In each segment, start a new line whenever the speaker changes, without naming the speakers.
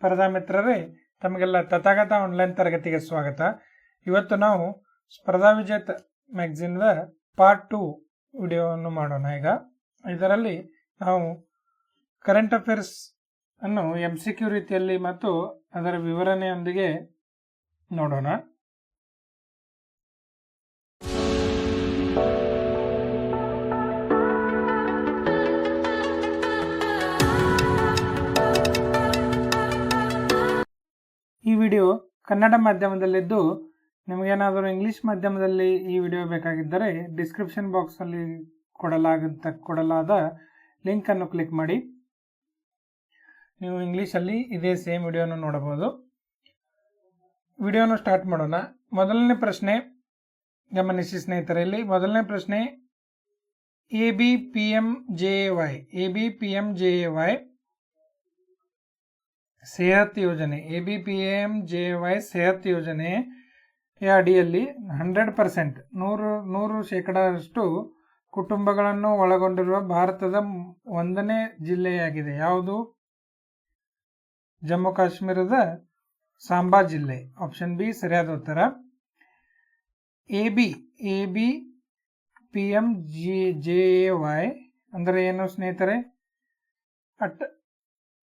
ಸ್ಪರ್ಧಾ ಮಿತ್ರರೇ, ತಮಗೆಲ್ಲ ತಥಾಗತ ಆನ್ಲೈನ್ ತರಗತಿಗೆ ಸ್ವಾಗತ. ಇವತ್ತು ನಾವು ಸ್ಪರ್ಧಾ ವಿಜೇತ ಮ್ಯಾಗಝಿನ್ದ ಪಾರ್ಟ್ 2 ವಿಡಿಯೋವನ್ನು ಮಾಡೋಣ. ಈಗ ಇದರಲ್ಲಿ ನಾವು ಕರೆಂಟ್ ಅಫೇರ್ಸ್ ಅನ್ನು MCQ ರೀತಿಯಲ್ಲಿ ಮತ್ತು ಅದರ ವಿವರಣೆಯೊಂದಿಗೆ ನೋಡೋಣ. ಈ ವಿಡಿಯೋ ಕನ್ನಡ ಮಾಧ್ಯಮದಲ್ಲಿದ್ದು ನಿಮಗೇನಾದರೂ ಇಂಗ್ಲಿಷ್ ಮಾಧ್ಯಮದಲ್ಲಿ ಈ ವಿಡಿಯೋ ಬೇಕಾಗಿದ್ದರೆ ಡಿಸ್ಕ್ರಿಪ್ಷನ್ ಬಾಕ್ಸಲ್ಲಿ ಕೊಡಲಾದ ಲಿಂಕನ್ನು ಕ್ಲಿಕ್ ಮಾಡಿ ನೀವು ಇಂಗ್ಲೀಷಲ್ಲಿ ಇದೇ ಸೇಮ್ ವಿಡಿಯೋನ ನೋಡಬಹುದು. ವಿಡಿಯೋನ ಸ್ಟಾರ್ಟ್ ಮಾಡೋಣ. ಮೊದಲನೇ ಪ್ರಶ್ನೆ ಗಮನಿಸಿ ಸ್ನೇಹಿತರೆ. ಇಲ್ಲಿ ಮೊದಲನೇ ಪ್ರಶ್ನೆ ABPMJAY ಸೇಹತ್ ಯೋಜನೆ, ABPMJAY ಸೇಹತ್ ಯೋಜನೆಯ ಅಡಿಯಲ್ಲಿ 100% 100% ಕುಟುಂಬಗಳನ್ನು ಒಳಗೊಂಡಿರುವ ಭಾರತದ 1ನೇ ಜಿಲ್ಲೆಯಾಗಿದೆ. ಯಾವುದು? ಜಮ್ಮು ಕಾಶ್ಮೀರದ ಸಾಂಬಾ ಜಿಲ್ಲೆ. ಆಪ್ಷನ್ ಬಿ ಸರಿಯಾದ ಉತ್ತರ. ABPMJAY ಅಂದರೆ ಏನು ಸ್ನೇಹಿತರೆ?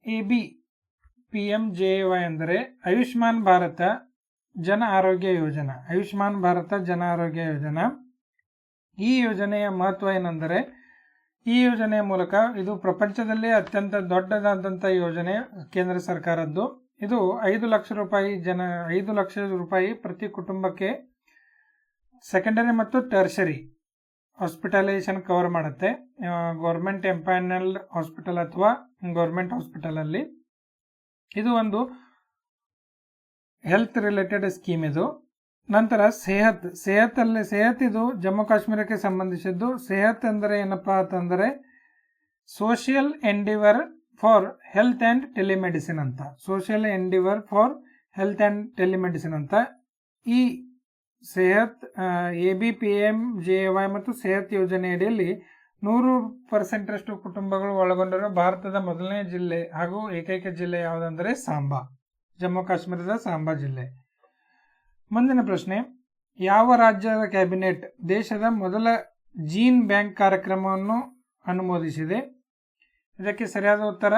ABPMJAY ಅಂದರೆ ಆಯುಷ್ಮಾನ್ ಭಾರತ ಜನ ಆರೋಗ್ಯ ಯೋಜನಾ. ಆಯುಷ್ಮಾನ್ ಭಾರತ ಜನ ಆರೋಗ್ಯ ಯೋಜನಾ. ಈ ಯೋಜನೆಯ ಮಹತ್ವ ಏನೆಂದರೆ, ಈ ಯೋಜನೆಯ ಮೂಲಕ ಇದು ಪ್ರಪಂಚದಲ್ಲೇ ಅತ್ಯಂತ ದೊಡ್ಡದಾದಂಥ ಯೋಜನೆ ಕೇಂದ್ರ ಸರ್ಕಾರದ್ದು. ಇದು 5 ಲಕ್ಷ ರೂಪಾಯಿ ಪ್ರತಿ ಕುಟುಂಬಕ್ಕೆ ಸೆಕೆಂಡರಿ ಮತ್ತು ಟರ್ಷರಿ ಹಾಸ್ಪಿಟಲೈಸೇಷನ್ ಕವರ್ ಮಾಡುತ್ತೆ. ಗೌರ್ಮೆಂಟ್ ಎಂಪ್ಯಾನಲ್ಡ್ ಹಾಸ್ಪಿಟಲ್ ಅಥವಾ ಗೌರ್ಮೆಂಟ್ ಹಾಸ್ಪಿಟಲಲ್ಲಿ ಇದು ಒಂದು ಹೆಲ್ತ್ ರಿಲೇಟೆಡ್ ಸ್ಕೀಮ್ ಇದು. ನಂತರ ಸೇಹತ್ ಇದು ಜಮ್ಮು ಕಾಶ್ಮೀರಕ್ಕೆ ಸಂಬಂಧಿಸಿದ್ದು. ಸೇಹತ್ ಅಂದರೆ ಏನಪ್ಪಾ ಅಂತಂದರೆ social endeavour for health and telemedicine ಅಂತ. Social endeavour for health and telemedicine ಅಂತ ಈ ಸೇಹತ್ ABPMJAY ಮತ್ತು ಸೇಹತ್ ಯೋಜನೆಯಡಿಯಲ್ಲಿ 100% ಕುಟುಂಬಗಳು ಒಳಗೊಂಡಿರುವ ಭಾರತದ ಮೊದಲನೇ ಜಿಲ್ಲೆ ಹಾಗೂ ಏಕೈಕ ಜಿಲ್ಲೆ ಯಾವುದಂದರೆ ಸಾಂಬಾ, ಜಮ್ಮು ಕಾಶ್ಮೀರದ ಸಾಂಬಾ ಜಿಲ್ಲೆ. ಮುಂದಿನ ಪ್ರಶ್ನೆ, ಯಾವ ರಾಜ್ಯದ ಕ್ಯಾಬಿನೆಟ್ ದೇಶದ ಮೊದಲ ಜೀನ್ ಬ್ಯಾಂಕ್ ಕಾರ್ಯಕ್ರಮವನ್ನು ಅನುಮೋದಿಸಿದೆ? ಇದಕ್ಕೆ ಸರಿಯಾದ ಉತ್ತರ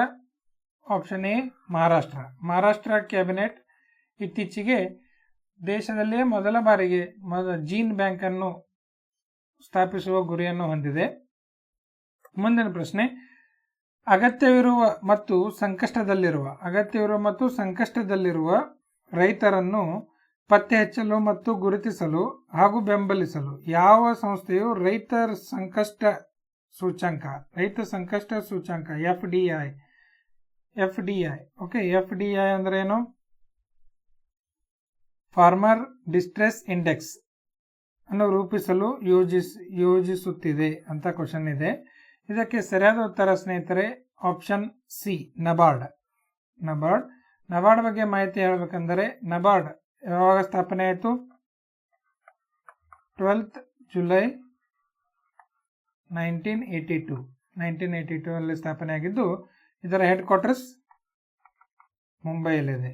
option A Maharashtra. Maharashtra cabinet ಇತ್ತೀಚೆಗೆ ದೇಶದಲ್ಲಿಯೇ ಮೊದಲ ಬಾರಿಗೆ ಜೀನ್ ಬ್ಯಾಂಕ್ ಅನ್ನು ಸ್ಥಾಪಿಸುವ ಗುರಿಯನ್ನು ಹೊಂದಿದೆ. ಮುಂದಿನ ಪ್ರಶ್ನೆ, ಅಗತ್ಯವಿರುವ ಮತ್ತು ಸಂಕಷ್ಟದಲ್ಲಿರುವ ರೈತರನ್ನು ಪತ್ತೆ ಹಚ್ಚಲು ಮತ್ತು ಗುರುತಿಸಲು ಹಾಗೂ ಬೆಂಬಲಿಸಲು ಯಾವ ಸಂಸ್ಥೆಯು ರೈತ ಸಂಕಷ್ಟ ಸೂಚ್ಯಂಕ FDI ಓಕೆ, FDI ಅಂದ್ರೆ ಏನು? ಫಾರ್ಮರ್ ಡಿಸ್ಟ್ರೆಸ್ ಇಂಡೆಕ್ಸ್ ಅನ್ನು ರೂಪಿಸಲು ಯೋಜಿಸುತ್ತಿದೆ ಅಂತ ಕ್ವಶನ್ ಇದೆ. ಇದಕ್ಕೆ ಸರಿಯಾದ ಉತ್ತರ ಸ್ನೇಹಿತರೆ ಆಪ್ಷನ್ ಸಿ ನಬಾರ್ಡ್ ಬಗ್ಗೆ ಮಾಹಿತಿ ಹೇಳಬೇಕೆಂದರೆ, ನಬಾರ್ಡ್ ಯಾವಾಗ ಸ್ಥಾಪನೆ ಆಯಿತು? 12th ಜುಲೈ 1982 ಅಲ್ಲಿ ಸ್ಥಾಪನೆ ಆಗಿದ್ದು, ಇದರ ಹೆಡ್ ಕ್ವಾರ್ಟರ್ಸ್ ಮುಂಬೈಯಲ್ಲಿದೆ.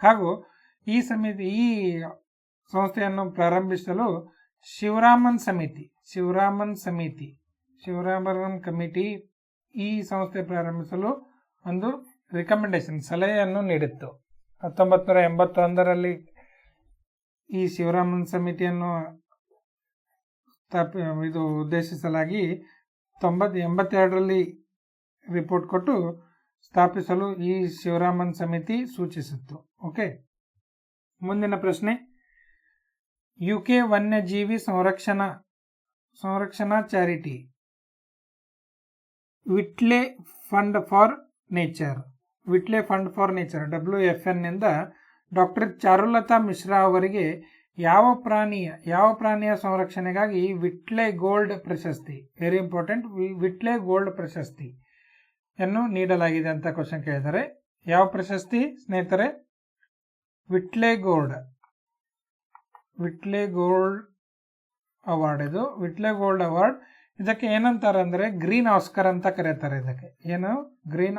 ಹಾಗೂ ಈ ಸಂಸ್ಥೆಯನ್ನು ಪ್ರಾರಂಭಿಸಲು ಶಿವರಾಮನ್ ಕಮಿಟಿ ಈ ಸಂಸ್ಥೆ ಪ್ರಾರಂಭಿಸಲು ಒಂದು ರಿಕಮೆಂಡೇಶನ್ ಸಲಹೆಯನ್ನು ನೀಡಿತ್ತು. 1981ರಲ್ಲಿ ಈ ಶಿವರಾಮನ್ ಸಮಿತಿಯನ್ನು ಉದ್ದೇಶಿಸಲಾಗಿ 1982ರಲ್ಲಿ ರಿಪೋರ್ಟ್ ಕೊಟ್ಟು ಸ್ಥಾಪಿಸಲು ಈ ಶಿವರಾಮನ್ ಸಮಿತಿ ಸೂಚಿಸಿತ್ತು. ಓಕೆ, ಮುಂದಿನ ಪ್ರಶ್ನೆ, UK ವನ್ಯಜೀವಿ ಸಂರಕ್ಷಣಾ charity Whitley fund for nature WFN ನಿಂದ ಡಾಕ್ಟರ್ ಚಾರುಲತಾ ಮಿಶ್ರಾ ಅವರಿಗೆ ಯಾವ ಪ್ರಾಣಿಯ ಸಂರಕ್ಷಣೆಗಾಗಿ ವಿಟ್ಲೆ ಗೋಲ್ಡ್ ಪ್ರಶಸ್ತಿ, ವೆರಿ ಇಂಪಾರ್ಟೆಂಟ್, ವಿಟ್ಲೆ ಗೋಲ್ಡ್ ಪ್ರಶಸ್ತಿಯನ್ನು ನೀಡಲಾಗಿದೆ ಅಂತ ಕ್ವಶನ್ ಕೇಳಿದರೆ, ಯಾವ ಪ್ರಶಸ್ತಿ ಸ್ನೇಹಿತರೆ? Whitley gold award. ಇದು ವಿಟ್ಲೆ ಗೋಲ್ಡ್ ಅವಾರ್ಡ್ ಇದಕ್ಕೆ ಏನಂತಾರೆ ಅಂದರೆ ಗ್ರೀನ್ ಆಸ್ಕರ್ ಅಂತ ಕರೀತಾರೆ. ಇದಕ್ಕೆ ಏನು ಗ್ರೀನ್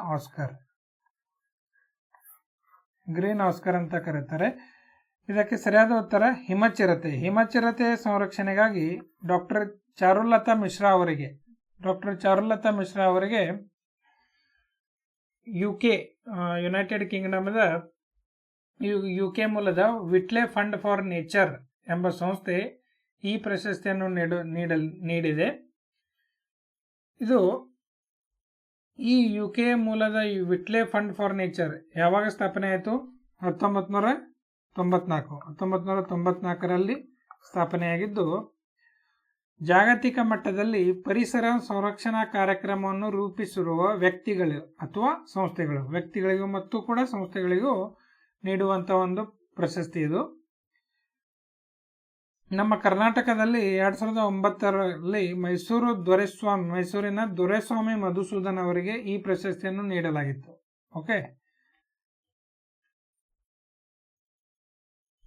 ಆಸ್ಕರ್ ಅಂತ ಕರೀತಾರೆ. ಇದಕ್ಕೆ ಸರಿಯಾದ ಉತ್ತರ ಹಿಮಚಿರತೆ ಸಂರಕ್ಷಣೆಗಾಗಿ ಡಾಕ್ಟರ್ ಚಾರುಲತಾ ಮಿಶ್ರಾ ಅವರಿಗೆ ಯುನೈಟೆಡ್ ಕಿಂಗ್ಡಮ್ದ UK ಮೂಲದ ವಿಟ್ಲೆ ಫಂಡ್ ಫಾರ್ ನೇಚರ್ ಎಂಬ ಸಂಸ್ಥೆ ಈ ಪ್ರಶಸ್ತಿಯನ್ನು ನೀಡಿದೆ. ಇದು ಈ UK ಮೂಲದ ವಿಟ್ಲೆ ಫಂಡ್ ಫಾರ್ ನೇಚರ್ ಯಾವಾಗ ಸ್ಥಾಪನೆ ಆಯಿತು? 1994ರಲ್ಲಿ ಸ್ಥಾಪನೆಯಾಗಿದ್ದು, ಜಾಗತಿಕ ಮಟ್ಟದಲ್ಲಿ ಪರಿಸರ ಸಂರಕ್ಷಣಾ ಕಾರ್ಯಕ್ರಮವನ್ನು ರೂಪಿಸಿರುವ ವ್ಯಕ್ತಿಗಳು ಅಥವಾ ವ್ಯಕ್ತಿಗಳಿಗೂ ಮತ್ತು ಕೂಡ ಸಂಸ್ಥೆಗಳಿಗೂ ನೀಡುವಂಥ ಒಂದು ಪ್ರಶಸ್ತಿ ಇದು. ನಮ್ಮ ಕರ್ನಾಟಕದಲ್ಲಿ 2009ರಲ್ಲಿ ಮೈಸೂರಿನ ದೊರೆಸ್ವಾಮಿ ಮಧುಸೂದನ್ ಅವರಿಗೆ ಈ ಪ್ರಶಸ್ತಿಯನ್ನು ನೀಡಲಾಗಿತ್ತು. ಓಕೆ,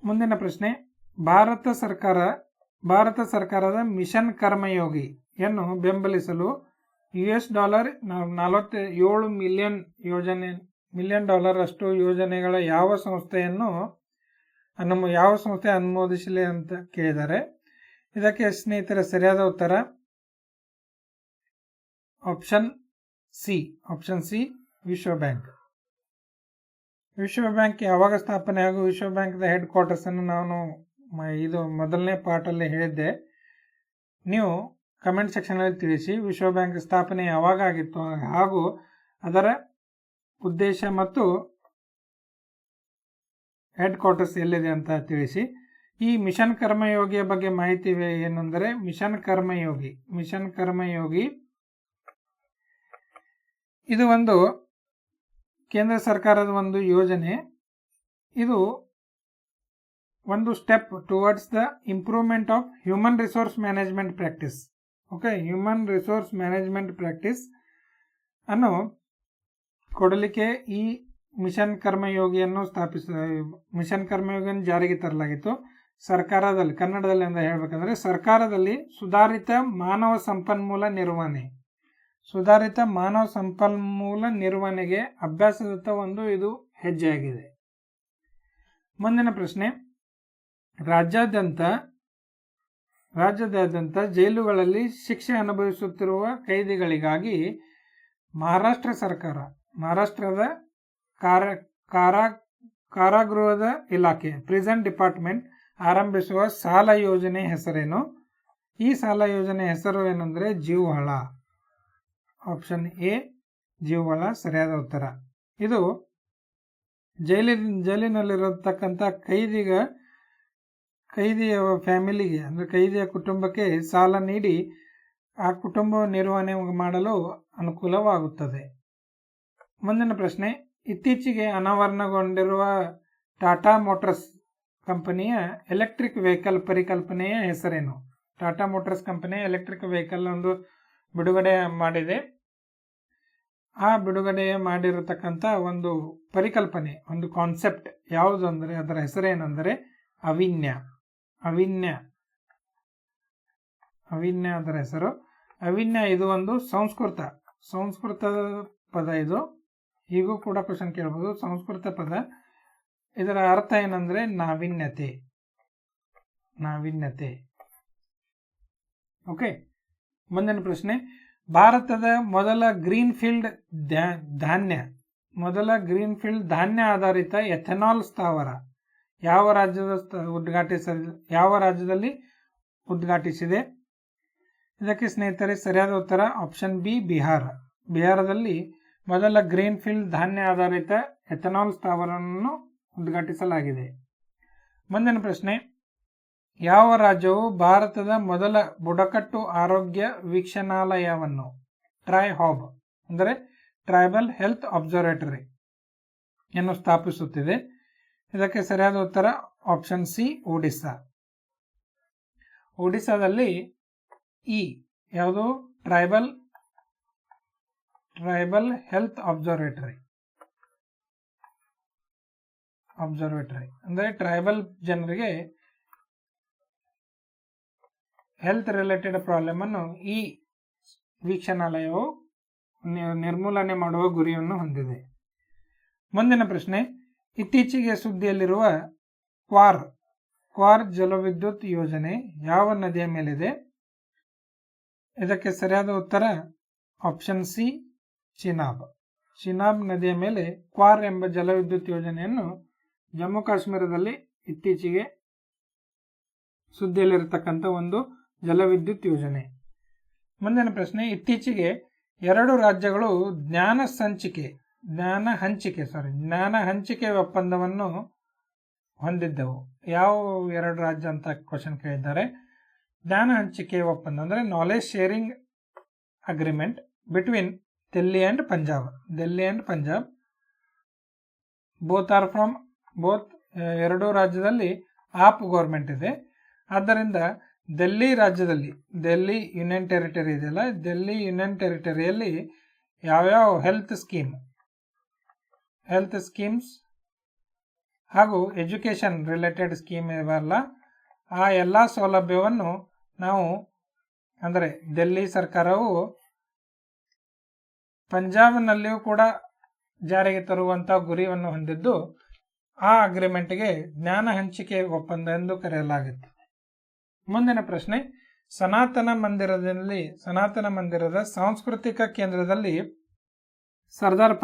ಮುಂದಿನ ಪ್ರಶ್ನೆ. ಭಾರತ ಸರ್ಕಾರದ ಮಿಷನ್ ಕರ್ಮಯೋಗಿಯನ್ನು ಬೆಂಬಲಿಸಲು $47 ಮಿಲಿಯನ್ ಅಷ್ಟು ಯೋಜನೆಗಳ ಯಾವ ಸಂಸ್ಥೆ ಅನುಮೋದಿಸಲಿ ಅಂತ ಕೇಳಿದ್ದಾರೆ. ಇದಕ್ಕೆ ಸ್ನೇಹಿತರೆ ಸರಿಯಾದ ಉತ್ತರ ಆಪ್ಷನ್ ಸಿ ವಿಶ್ವ ಬ್ಯಾಂಕ್. ವಿಶ್ವ ಬ್ಯಾಂಕ್ ಯಾವಾಗ ಸ್ಥಾಪನೆ ಹಾಗೂ ವಿಶ್ವ ಬ್ಯಾಂಕ್ದ ಹೆಡ್ ಕ್ವಾರ್ಟರ್ಸ್ ಅನ್ನು ನಾನು ಇದು ಮೊದಲನೇ ಪಾರ್ಟಲ್ಲಿ ಹೇಳಿದ್ದೆ. ನೀವು ಕಮೆಂಟ್ ಸೆಕ್ಷನಲ್ಲಿ ತಿಳಿಸಿ ವಿಶ್ವ ಬ್ಯಾಂಕ್ ಸ್ಥಾಪನೆ ಯಾವಾಗ ಆಗಿತ್ತು ಹಾಗೂ ಅದರ ಉದ್ದೇಶ ಮತ್ತು ಹೆಡ್ ಕ್ವಾರ್ಟರ್ಸ್ ಎಲ್ಲಿದೆ ಅಂತ ತಿಳಿಸಿ. ಈ ಮಿಷನ್ ಕರ್ಮಯೋಗಿಯ ಬಗ್ಗೆ ಮಾಹಿತಿ ಏನೆಂದರೆ, ಮಿಷನ್ ಕರ್ಮಯೋಗಿ ಇದು ಒಂದು ಕೇಂದ್ರ ಸರ್ಕಾರದ ಒಂದು ಯೋಜನೆ. ಇದು ಒಂದು step towards the improvement of human resource management practice. Human resource management practice ಅನ್ನು ಕೊಡಲಿಕ್ಕೆ ಈ ಮಿಷನ್ ಕರ್ಮಯೋಗಿಯನ್ನು ಜಾರಿಗೆ ತರಲಾಗಿತ್ತು. ಸರ್ಕಾರದಲ್ಲಿ, ಕನ್ನಡದಲ್ಲಿ ಅಂತ ಹೇಳಬೇಕಂದ್ರೆ, ಸರ್ಕಾರದಲ್ಲಿ ಸುಧಾರಿತ ಮಾನವ ಸಂಪನ್ಮೂಲ ನಿರ್ವಹಣೆಗೆ ಅಭ್ಯಾಸದತ್ತ ಒಂದು ಇದು ಹೆಜ್ಜೆಯಾಗಿದೆ. ಮುಂದಿನ ಪ್ರಶ್ನೆ. ರಾಜ್ಯಾದ್ಯಂತ ಜೈಲುಗಳಲ್ಲಿ ಶಿಕ್ಷೆ ಅನುಭವಿಸುತ್ತಿರುವ ಕೈದಿಗಳಿಗಾಗಿ ಮಹಾರಾಷ್ಟ್ರದ ಕಾರಾಗೃಹದ ಇಲಾಖೆ ಪ್ರಿಸನ್ ಡಿಪಾರ್ಟ್ಮೆಂಟ್ ಆರಂಭಿಸುವ ಸಾಲ ಯೋಜನೆ ಹೆಸರೇನು? ಈ ಸಾಲ ಯೋಜನೆ ಹೆಸರು ಏನಂದ್ರೆ ಜೀವಹಳ. ಆಪ್ಷನ್ ಎ ಜೀವಹಳ ಸರಿಯಾದ ಉತ್ತರ. ಇದು ಜೈಲಿನಲ್ಲಿರತಕ್ಕಂಥ ಕೈದಿಯ ಫ್ಯಾಮಿಲಿಗೆ ಅಂದ್ರೆ ಕೈದಿಯ ಕುಟುಂಬಕ್ಕೆ ಸಾಲ ನೀಡಿ ಆ ಕುಟುಂಬ ನಿರ್ವಹಣೆ ಮಾಡಲು ಅನುಕೂಲವಾಗುತ್ತದೆ. ಮುಂದಿನ ಪ್ರಶ್ನೆ. ಇತ್ತೀಚೆಗೆ ಅನಾವರಣಗೊಂಡಿರುವ ಟಾಟಾ ಮೋಟಾರ್ಸ್ ಕಂಪನಿಯ ಎಲೆಕ್ಟ್ರಿಕ್ ವೆಹಿಕಲ್ ಪರಿಕಲ್ಪನೆಯ ಹೆಸರೇನು? ಟಾಟಾ ಮೋಟಾರ್ಸ್ ಕಂಪನಿಯ ಎಲೆಕ್ಟ್ರಿಕ್ ವೆಹಿಕಲ್ ಒಂದು ಬಿಡುಗಡೆ ಮಾಡಿದೆ. ಆ ಬಿಡುಗಡೆ ಮಾಡಿರತಕ್ಕಂಥ ಒಂದು ಪರಿಕಲ್ಪನೆ, ಒಂದು ಕಾನ್ಸೆಪ್ಟ್ ಯಾವುದು ಅಂದರೆ ಅದರ ಹೆಸರೇನೆಂದರೆ ಅವಿನ್ಯ ಅದರ ಹೆಸರು ಅವಿನ್ಯ. ಇದು ಒಂದು ಸಂಸ್ಕೃತ ಪದ. ಇದು ಹೀಗೂ ಕೂಡ ಕ್ವಶನ್ ಕೇಳಬಹುದು. ಸಂಸ್ಕೃತ ಪದ, ಇದರ ಅರ್ಥ ಏನಂದ್ರೆ ನಾವೀನ್ಯತೆ. ಓಕೆ, ಮುಂದಿನ ಪ್ರಶ್ನೆ. ಭಾರತದ ಮೊದಲ ಗ್ರೀನ್ ಫೀಲ್ಡ್ ಧಾನ್ಯ ಆಧಾರಿತ ಎಥೆನಾಲ್ ಸ್ಥಾವರ ಯಾವ ರಾಜ್ಯದಲ್ಲಿ ಉದ್ಘಾಟಿಸಿದೆ? ಇದಕ್ಕೆ ಸ್ನೇಹಿತರೆ ಸರಿಯಾದ ಉತ್ತರ ಆಪ್ಷನ್ ಬಿ ಬಿಹಾರದಲ್ಲಿ ಮೊದಲ ಗ್ರೀನ್ ಫೀಲ್ಡ್ ಧಾನ್ಯ ಆಧಾರಿತ ಎಥೆನಾಲ್ ಸ್ಥಾವರವನ್ನು ಉದ್ಘಾಟಿಸಲಾಗಿದೆ. ಮುಂದಿನ ಪ್ರಶ್ನೆ. ಯಾವ ರಾಜ್ಯವು ಭಾರತದ ಮೊದಲ ಬುಡಕಟ್ಟು ಆರೋಗ್ಯ ವೀಕ್ಷಣಾಲಯವನ್ನು ಟ್ರೈಹಾಬ್ ಅಂದರೆ ಟ್ರೈಬಲ್ ಹೆಲ್ತ್ ಅಬ್ಸರ್ವೇಟರಿ ಯನ್ನು ಸ್ಥಾಪಿಸುತ್ತಿದೆ? ಇದಕ್ಕೆ ಸರಿಯಾದ ಉತ್ತರ ಆಪ್ಷನ್ ಸಿ ಒಡಿಸ್ಸಾದಲ್ಲಿ ಯಾವುದು ಟ್ರೈಬಲ್ ಹೆಲ್ತ್ ಅಬ್ಸರ್ವೇಟರಿ ಅಂದರೆ ಟ್ರೈಬಲ್ ಜನರಿಗೆ ಹೆಲ್ತ್ ರಿಲೇಟೆಡ್ ಪ್ರಾಬ್ಲಮ್ ಅನ್ನು ಈ ವೀಕ್ಷಣಾಲಯವು ನಿರ್ಮೂಲನೆ ಮಾಡುವ ಗುರಿಯನ್ನು ಹೊಂದಿದೆ. ಮುಂದಿನ ಪ್ರಶ್ನೆ, ಇತ್ತೀಚೆಗೆ ಸುದ್ದಿಯಲ್ಲಿರುವ ಕ್ವಾರ್ ಜಲವಿದ್ಯುತ್ ಯೋಜನೆ ಯಾವ ನದಿಯ ಮೇಲಿದೆ? ಇದಕ್ಕೆ ಸರಿಯಾದ ಉತ್ತರ ಆಪ್ಷನ್ ಸಿ, ಚಿನಾಬ್ ನದಿಯ ಮೇಲೆ ಕ್ವಾರ್ ಎಂಬ ಜಲವಿದ್ಯುತ್ ಯೋಜನೆಯನ್ನು ಜಮ್ಮು ಕಾಶ್ಮೀರದಲ್ಲಿ ಇತ್ತೀಚೆಗೆ ಸುದ್ದಿಯಲ್ಲಿರತಕ್ಕಂಥ ಒಂದು ಜಲವಿದ್ಯುತ್ ಯೋಜನೆ. ಮುಂದಿನ ಪ್ರಶ್ನೆ, ಇತ್ತೀಚೆಗೆ 2 ರಾಜ್ಯಗಳು ಜ್ಞಾನ ಹಂಚಿಕೆ ಒಪ್ಪಂದವನ್ನು ಹೊಂದಿದ್ದವು. ಯಾವ 2 ರಾಜ್ಯ ಅಂತ ಕ್ವಶನ್ ಕೇಳಿದ್ದಾರೆ. ಜ್ಞಾನ ಹಂಚಿಕೆ ಒಪ್ಪಂದ ಅಂದರೆ knowledge sharing agreement between Delhi and Punjab. Both ಎರಡೂ ರಾಜ್ಯದಲ್ಲಿ ಆಪ್ ಗೌರ್ಮೆಂಟ್ ಇದೆ. ಆದ್ದರಿಂದ ಡೆಲ್ಲಿ ಯೂನಿಯನ್ ಟೆರಿಟರಿ ಇದೆಯಲ್ಲ, ಡೆಲ್ಲಿ ಯೂನಿಯನ್ ಟೆರಿಟರಿಯಲ್ಲಿ ಯಾವ್ಯಾವ ಹೆಲ್ತ್ ಸ್ಕೀಮ್ಸ್ ಹಾಗೂ ಎಜುಕೇಷನ್ ರಿಲೇಟೆಡ್ ಸ್ಕೀಮ್ ಇವೆಲ್ಲ, ಆ ಎಲ್ಲ ಸೌಲಭ್ಯವನ್ನು ನಾವು ಅಂದರೆ ಡೆಲ್ಲಿ ಸರ್ಕಾರವು ಪಂಜಾಬ್ನಲ್ಲಿಯೂ ಕೂಡ ಜಾರಿಗೆ ತರುವಂಥ ಗುರಿಯನ್ನು ಹೊಂದಿದ್ದು ಆ ಅಗ್ರಿಮೆಂಟ್ಗೆ ಜ್ಞಾನ ಹಂಚಿಕೆ ಒಪ್ಪಂದ ಎಂದು ಕರೆಯಲಾಗುತ್ತದೆ. ಮುಂದಿನ ಪ್ರಶ್ನೆ, ಸನಾತನ ಮಂದಿರದ ಸಾಂಸ್ಕೃತಿಕ ಕೇಂದ್ರದಲ್ಲಿ ಸರ್ದಾರ್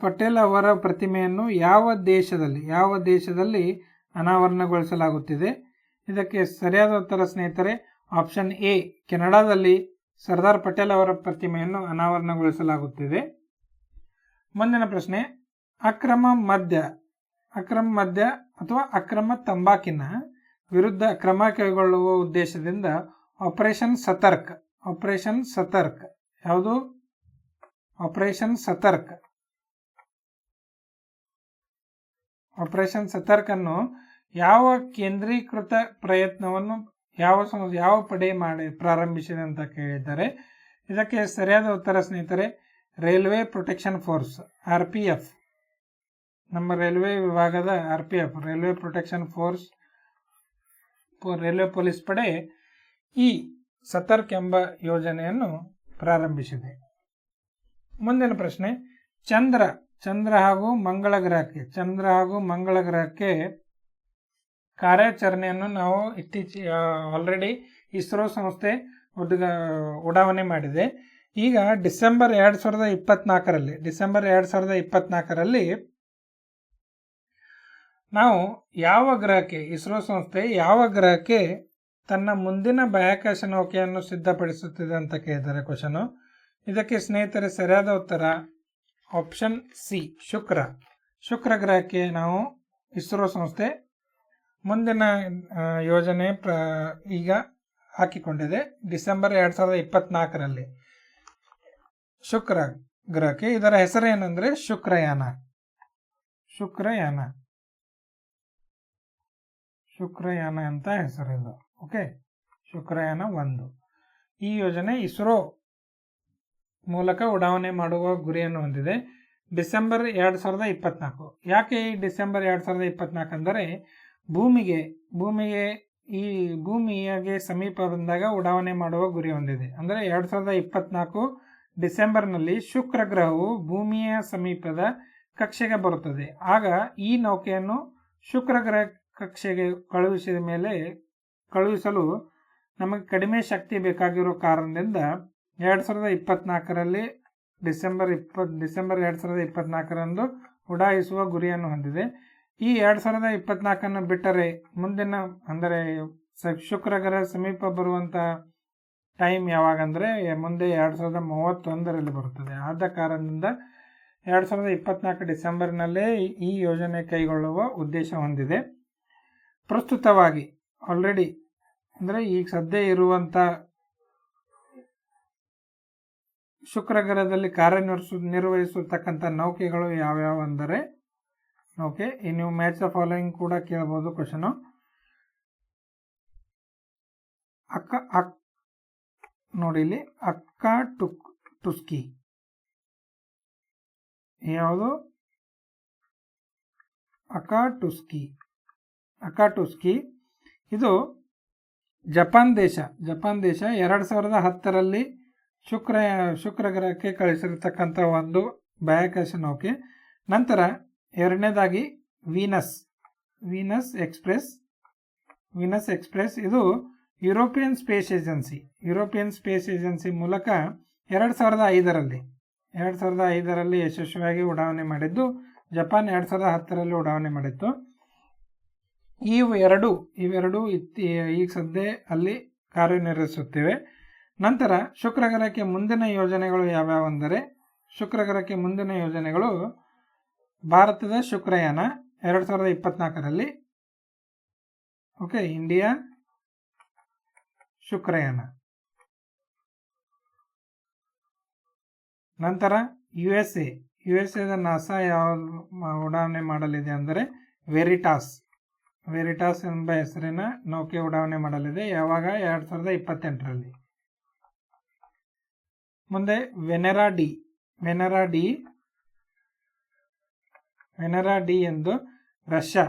ಪಟೇಲ್ ಅವರ ಪ್ರತಿಮೆಯನ್ನು ಯಾವ ದೇಶದಲ್ಲಿ ಅನಾವರಣಗೊಳಿಸಲಾಗುತ್ತಿದೆ? ಇದಕ್ಕೆ ಸರಿಯಾದ ಉತ್ತರ ಸ್ನೇಹಿತರೆ ಆಪ್ಷನ್ ಎ, ಕೆನಡಾದಲ್ಲಿ ಸರ್ದಾರ್ ಪಟೇಲ್ ಅವರ ಪ್ರತಿಮೆಯನ್ನು ಅನಾವರಣಗೊಳಿಸಲಾಗುತ್ತಿದೆ. ಮುಂದಿನ ಪ್ರಶ್ನೆ, ಅಕ್ರಮ ಮದ್ಯ ಅಥವಾ ಅಕ್ರಮ ತಂಬಾಕಿನ ವಿರುದ್ಧ ಕ್ರಮ ಕೈಗೊಳ್ಳುವ ಉದ್ದೇಶದಿಂದ ಆಪರೇಷನ್ ಸತರ್ಕ್ ಯಾವುದು? ಆಪರೇಷನ್ ಸತರ್ಕ್ ಅನ್ನು ಯಾವ ಕೇಂದ್ರೀಕೃತ ಪ್ರಯತ್ನವನ್ನು ಯಾವ ಪಡೆ ಪ್ರಾರಂಭಿಸಿದೆ ಅಂತ ಕೇಳಿದ್ದಾರೆ. ಇದಕ್ಕೆ ಸರಿಯಾದ ಉತ್ತರ ಸ್ನೇಹಿತರೆ ರೈಲ್ವೆ ಪ್ರೊಟೆಕ್ಷನ್ ಫೋರ್ಸ್, RPF. ನಮ್ಮ ರೈಲ್ವೆ ವಿಭಾಗದ RPF, railway protection force, railway police ಪಡೆ ಈ ಸತರ್ಕ್ ಎಂಬ ಯೋಜನೆಯನ್ನು ಪ್ರಾರಂಭಿಸಿದೆ. ಮುಂದಿನ ಪ್ರಶ್ನೆ, ಚಂದ್ರ ಹಾಗೂ ಮಂಗಳ ಗ್ರಹಕ್ಕೆ ಕಾರ್ಯಾಚರಣೆಯನ್ನು ನಾವು ಆಲ್ರೆಡಿ ಇಸ್ರೋ ಸಂಸ್ಥೆ ಉಡಾವಣೆ ಮಾಡಿದೆ. ಈಗ ಡಿಸೆಂಬರ್ 2024ರಲ್ಲಿ ನಾವು ಇಸ್ರೋ ಸಂಸ್ಥೆ ಯಾವ ಗ್ರಹಕ್ಕೆ ತನ್ನ ಮುಂದಿನ ಬಾಹ್ಯಾಕಾಶ ನೌಕೆಯನ್ನು ಸಿದ್ಧಪಡಿಸುತ್ತಿದೆ ಅಂತ ಕೇಳಿದ್ದಾರೆ ಕ್ವಶನು. ಇದಕ್ಕೆ ಸ್ನೇಹಿತರೆ ಸರಿಯಾದ ಉತ್ತರ ಆಪ್ಷನ್ ಸಿ, ಶುಕ್ರ ಗ್ರಹಕ್ಕೆ ನಾವು ಇಸ್ರೋ ಸಂಸ್ಥೆ ಮುಂದಿನ ಯೋಜನೆ ಈಗ ಹಾಕಿಕೊಂಡಿದೆ. ಡಿಸೆಂಬರ್ 2024ರಲ್ಲಿ ಶುಕ್ರ ಗ್ರಹಕ್ಕೆ, ಇದರ ಹೆಸರೇನೆಂದರೆ ಶುಕ್ರಯಾನ ಅಂತ ಹೆಸರಿದೆ. ಓಕೆ, ಶುಕ್ರಯಾನ 1 ಈ ಯೋಜನೆ ಇಸ್ರೋ ಮೂಲಕ ಉಡಾವಣೆ ಮಾಡುವ ಗುರಿಯನ್ನು ಹೊಂದಿದೆ. ಡಿಸೆಂಬರ್ 2024. ಯಾಕೆ ಈ ಡಿಸೆಂಬರ್ 2024 ಅಂದರೆ ಭೂಮಿಗೆ ಸಮೀಪ ಬಂದಾಗ ಉಡಾವಣೆ ಮಾಡುವ ಗುರಿ ಹೊಂದಿದೆ. ಅಂದರೆ 2024 ಡಿಸೆಂಬರ್ನಲ್ಲಿ ಶುಕ್ರ ಗ್ರಹವು ಭೂಮಿಯ ಸಮೀಪದ ಕಕ್ಷೆಗೆ ಬರುತ್ತದೆ. ಆಗ ಈ ನೌಕೆಯನ್ನು ಶುಕ್ರ ಗ್ರಹ ಕಕ್ಷೆಗೆ ಕಳುಹಿಸಲು ನಮಗೆ ಕಡಿಮೆ ಶಕ್ತಿ ಬೇಕಾಗಿರೋ ಕಾರಣದಿಂದ 2024ರಲ್ಲಿ ಡಿಸೆಂಬರ್ 2024ರಂದು ಉಡಾಯಿಸುವ ಗುರಿಯನ್ನು ಹೊಂದಿದೆ. ಈ 2024 ಬಿಟ್ಟರೆ ಮುಂದಿನ ಅಂದರೆ ಶುಕ್ರ ಗ್ರಹ ಸಮೀಪ ಬರುವಂಥ ಟೈಮ್ ಯಾವಾಗಂದರೆ ಮುಂದೆ 2031ರಲ್ಲಿ ಬರುತ್ತದೆ. ಆದ ಕಾರಣದಿಂದ 2024 ಡಿಸೆಂಬರ್ನಲ್ಲೇ ಈ ಯೋಜನೆ ಕೈಗೊಳ್ಳುವ ಉದ್ದೇಶ ಹೊಂದಿದೆ. ಪ್ರಸ್ತುತವಾಗಿ ಆಲ್ರೆಡಿ ಅಂದರೆ ಈಗ ಸದ್ಯ ಇರುವಂಥ ಶುಕ್ರ ಗ್ರಹದಲ್ಲಿ ಕಾರ್ಯನಿರ್ವಹಿಸತಕ್ಕಂಥ ನೌಕೆಗಳು ಯಾವ್ಯಾವ ಅಂದರೆ ನೀವು ಮ್ಯಾಚ್ ದ ಫಾಲೋಯಿಂಗ್ ಕೂಡ ಕೇಳಬಹುದು ಕ್ವಶನು. ನೋಡಿ ಇಲ್ಲಿ ಟುಸ್ಕಿ ಯಾವುದು? ಅಕಾಟುಸ್ಕಿ ಇದು ಜಪಾನ್ ದೇಶ 2010ರಲ್ಲಿ ಶುಕ್ರ ಗ್ರಹಕ್ಕೆ ಕಳಿಸಿರ್ತಕ್ಕಂಥ ಒಂದು ಬಾಹ್ಯಾಕಾಶ ನೌಕೆ. ನಂತರ ಎರಡನೇದಾಗಿ ವೀನಸ್ ಎಕ್ಸ್ಪ್ರೆಸ್ ಇದು ಯುರೋಪಿಯನ್ ಸ್ಪೇಸ್ ಏಜೆನ್ಸಿ ಮೂಲಕ 2005ರಲ್ಲಿ ಯಶಸ್ವಿಯಾಗಿ ಉಡಾವಣೆ ಮಾಡಿದ್ದು. ಜಪಾನ್ 2010ರಲ್ಲಿ ಉಡಾವಣೆ ಮಾಡಿತ್ತು. ಇವೆರಡು ಈಗ ಸದ್ಯ ಅಲ್ಲಿ ಕಾರ್ಯನಿರ್ವಹಿಸುತ್ತಿವೆ. ನಂತರ ಶುಕ್ರ ಗ್ರಹಕ್ಕೆ ಮುಂದಿನ ಯೋಜನೆಗಳು ಯಾವ್ಯಾವೆಂದರೆ, ಶುಕ್ರ ಗ್ರಹಕ್ಕೆ ಮುಂದಿನ ಯೋಜನೆಗಳು ಭಾರತದ ಶುಕ್ರಯಾನ 2024ರಲ್ಲಿ. Okay, India Shukrayaan. ನಂತರ ಯುಎಸ್ಎದ ನಾಸಾ ಯಾವ ಉಡಾವಣೆ ಮಾಡಲಿದೆ ಅಂದರೆ ವೆರಿಟಾಸ್ ಎಂಬ ಹೆಸರಿನ ನೌಕೆ ಉಡಾವಣೆ ಮಾಡಲಿದೆ. ಯಾವಾಗ? 2028ರಲ್ಲಿ. ಮುಂದೆ ವೆನೆರಾ ಡಿ ಎಂದು ರಷ್ಯಾ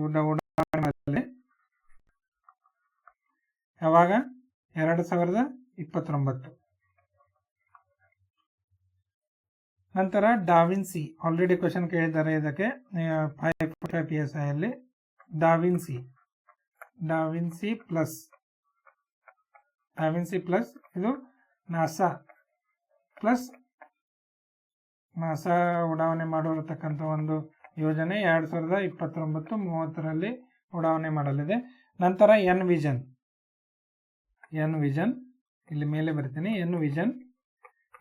ಉಡಾವಣೆ ಮಾಡಲಿದೆ. ಯಾವಾಗ? 2029. ನಂತರ ಡಾವಿನ್ಸಿ, ಆಲ್ರೆಡಿ ಕ್ವಶನ್ ಕೇಳಿದ್ದಾರೆ ಇದಕ್ಕೆ 5 PSI ಅಲ್ಲಿ. ಡಾವಿನ್ಸಿ ಪ್ಲಸ್ ಇದು ನಾಸಾ ಉಡಾವಣೆ ಮಾಡಿರತಕ್ಕಂಥ ಒಂದು ಯೋಜನೆ 2029-30ರಲ್ಲಿ ಉಡಾವಣೆ ಮಾಡಲಿದೆ. ನಂತರ ಎನ್ ವಿಷನ್ ಇಲ್ಲಿ ಮೇಲೆ ಬರ್ತೀನಿ. ಎನ್ ವಿಷನ್